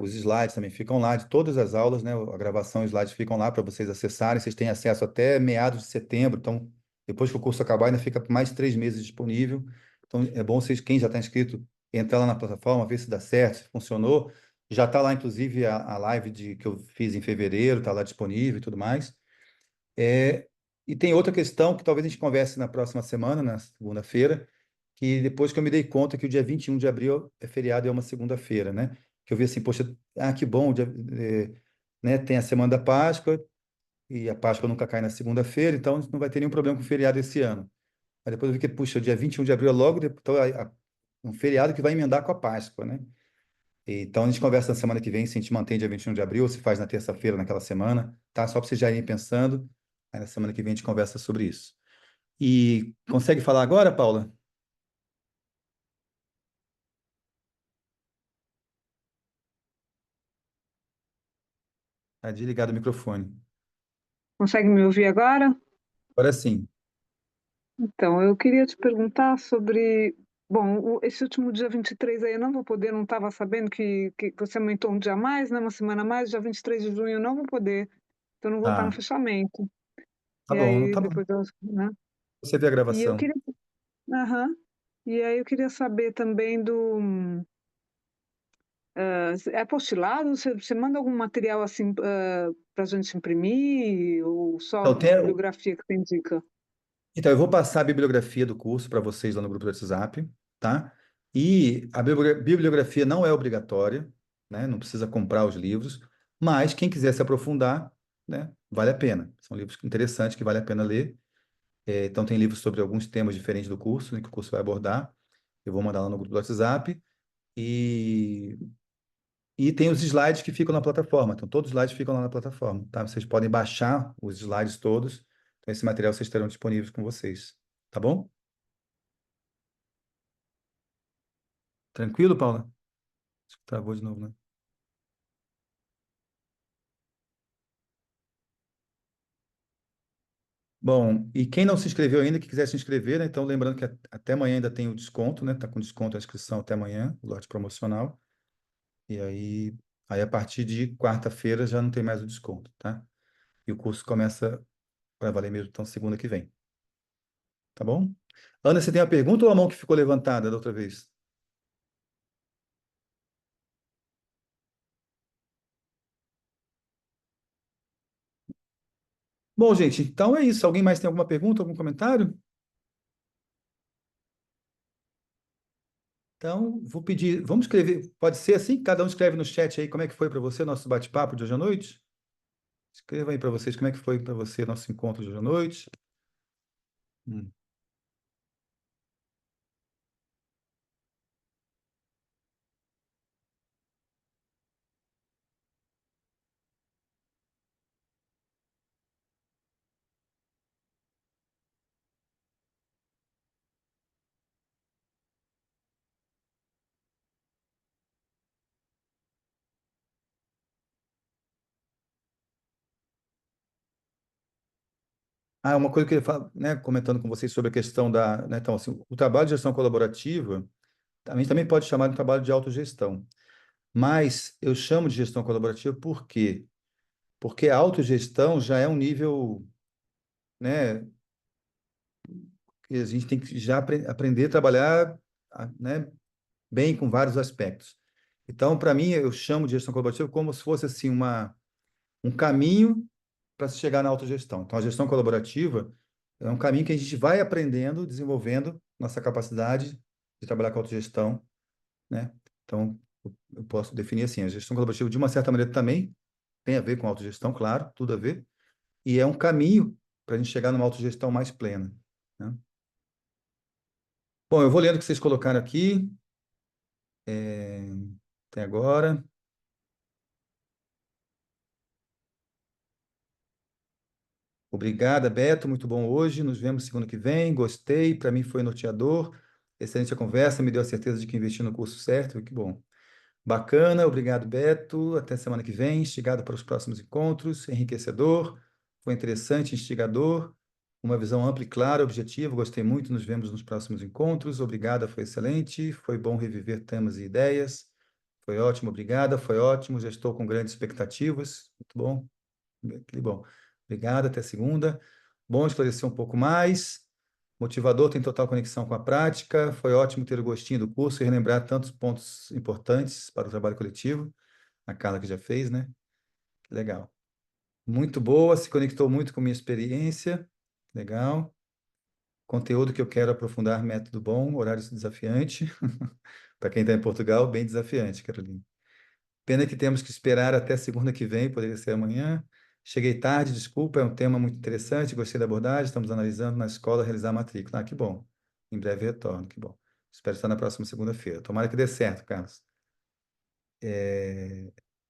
os slides também ficam lá, de todas as aulas, né? A gravação e os slides ficam lá para vocês acessarem. Vocês têm acesso até meados de setembro, então, depois que o curso acabar, ainda fica por mais 3 meses disponível. Então, é bom vocês, quem já está inscrito, entrar lá na plataforma, ver se dá certo, se funcionou. Já está lá, inclusive, a live que eu fiz em fevereiro, está lá disponível e tudo mais. E tem outra questão que talvez a gente converse na próxima semana, na segunda-feira, que depois que eu me dei conta que o dia 21 de abril é feriado e é uma segunda-feira, né? Que eu vi assim, poxa, que bom, né? Tem a semana da Páscoa, e a Páscoa nunca cai na segunda-feira, então não vai ter nenhum problema com o feriado esse ano. Mas depois eu vi que, puxa, o dia 21 de abril é logo depois, então, um feriado que vai emendar com a Páscoa, né? Então a gente conversa na semana que vem se a gente mantém dia 21 de abril, ou se faz na terça-feira, naquela semana, tá? Só para vocês já irem pensando. Aí na semana que vem a gente conversa sobre isso. E consegue falar agora, Paula? Tá desligado o microfone. Consegue me ouvir agora? Agora sim. Então, eu queria te perguntar sobre. Bom, esse último dia 23 aí eu não vou poder, não estava sabendo que você aumentou um dia a mais, né? Uma semana a mais, dia 23 de junho eu não vou poder, então eu não vou estar no Tá, fechamento. tá E bom, aí tá bom. depois eu, né? Você vê a E eu gravação. queria. Aham. E aí eu queria saber também do. É apostilado? Você manda algum material assim para a gente imprimir ou só Então, bibliografia que você indica? então, eu vou passar a bibliografia do curso para vocês lá no grupo do WhatsApp, tá? E a bibliografia não é obrigatória, né? Não precisa comprar os livros, mas quem quiser se aprofundar, né? Vale a pena. São livros interessantes que vale a pena ler. Então, tem livros sobre alguns temas diferentes do curso, né, que o curso vai abordar. Eu vou mandar lá no grupo do WhatsApp. E, e tem os slides que ficam na plataforma. Então, todos os slides ficam lá na plataforma, tá? Vocês podem baixar os slides todos. Então, esse material vocês terão disponíveis com vocês. Tá bom? Tranquilo, Paula? Acho que travou de novo, né? Bom, e quem não se inscreveu ainda, que quiser se inscrever, né? Então, lembrando que até amanhã ainda tem o desconto, né? Tá com desconto a inscrição até amanhã, o lote promocional. E aí a partir de quarta-feira já não tem mais o desconto, tá? E o curso começa para valer mesmo, então, segunda que vem. Tá bom? Ana, você tem uma pergunta ou a mão que ficou levantada da outra vez? Bom, gente, então é isso. Alguém mais tem alguma pergunta, algum comentário? Então, vou pedir, vamos escrever, pode ser assim? Cada um escreve no chat aí como é que foi para você nosso bate-papo de hoje à noite? Escreva aí para vocês como é que foi para você nosso encontro de hoje à noite. Hum. Ah, uma coisa que eu ia falar, né, comentando com vocês sobre a questão né, então, assim, o trabalho de gestão colaborativa, a gente também pode chamar de trabalho de autogestão, mas eu chamo de gestão colaborativa por quê? Porque a autogestão já é um nível, né, que a gente tem que já aprender a trabalhar, né, bem com vários aspectos. Então, para mim, eu chamo de gestão colaborativa como se fosse assim um caminho, para se chegar na autogestão. Então, a gestão colaborativa é um caminho que a gente vai aprendendo, desenvolvendo nossa capacidade de trabalhar com autogestão, né? Então, eu posso definir assim, a gestão colaborativa, de uma certa maneira, também tem a ver com autogestão, claro, tudo a ver, e é um caminho para a gente chegar numa autogestão mais plena, né? Bom, eu vou lendo o que vocês colocaram aqui, até agora. Obrigada, Beto. Muito bom hoje. Nos vemos segunda que vem. Gostei. Para mim foi norteador. Excelente a conversa. Me deu a certeza de que investi no curso certo. Que bom. Bacana. Obrigado, Beto. Até semana que vem. Instigado para os próximos encontros. Enriquecedor. Foi interessante, instigador. Uma visão ampla e clara, objetiva. Gostei muito. Nos vemos nos próximos encontros. Obrigada. Foi excelente. Foi bom reviver temas e ideias. Foi ótimo. Obrigada. Foi ótimo. Já estou com grandes expectativas. Muito bom. Que bom. Obrigado, até segunda. Bom esclarecer um pouco mais. Motivador, tem total conexão com a prática. Foi ótimo ter o gostinho do curso e relembrar tantos pontos importantes para o trabalho coletivo. A Carla que já fez, né? Legal. Muito boa, se conectou muito com minha experiência. Legal. Conteúdo que eu quero aprofundar, método bom, horário desafiante. Para quem está em Portugal, bem desafiante, Carolina. Pena que temos que esperar até segunda que vem, poderia ser amanhã. Cheguei tarde, desculpa, é um tema muito interessante, gostei da abordagem, estamos analisando na escola realizar a matrícula. Ah, que bom. Em breve retorno, que bom. Espero estar na próxima segunda-feira. Tomara que dê certo, Carlos.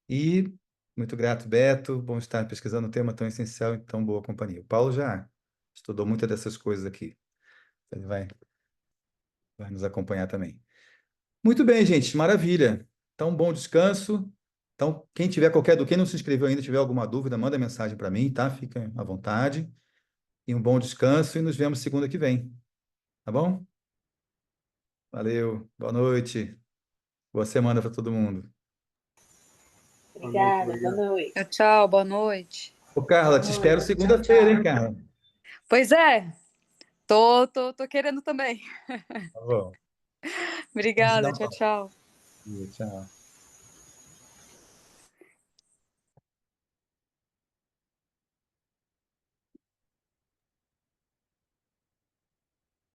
E muito grato, Beto. Bom estar pesquisando um tema tão essencial e tão boa companhia. O Paulo já estudou muitas dessas coisas aqui. Ele vai nos acompanhar também. Muito bem, gente, maravilha. Então, bom descanso. Então, quem não se inscreveu ainda, tiver alguma dúvida, manda mensagem para mim, tá? Fica à vontade. E um bom descanso e nos vemos segunda que vem. Tá bom? Valeu. Boa noite. Boa semana para todo mundo. Obrigada, boa noite. Tchau, tchau, boa noite. Ô, Carla, te espero segunda-feira, hein, Carla? Pois é, tô querendo também. Tá bom. Obrigada, tchau, tchau. Tchau.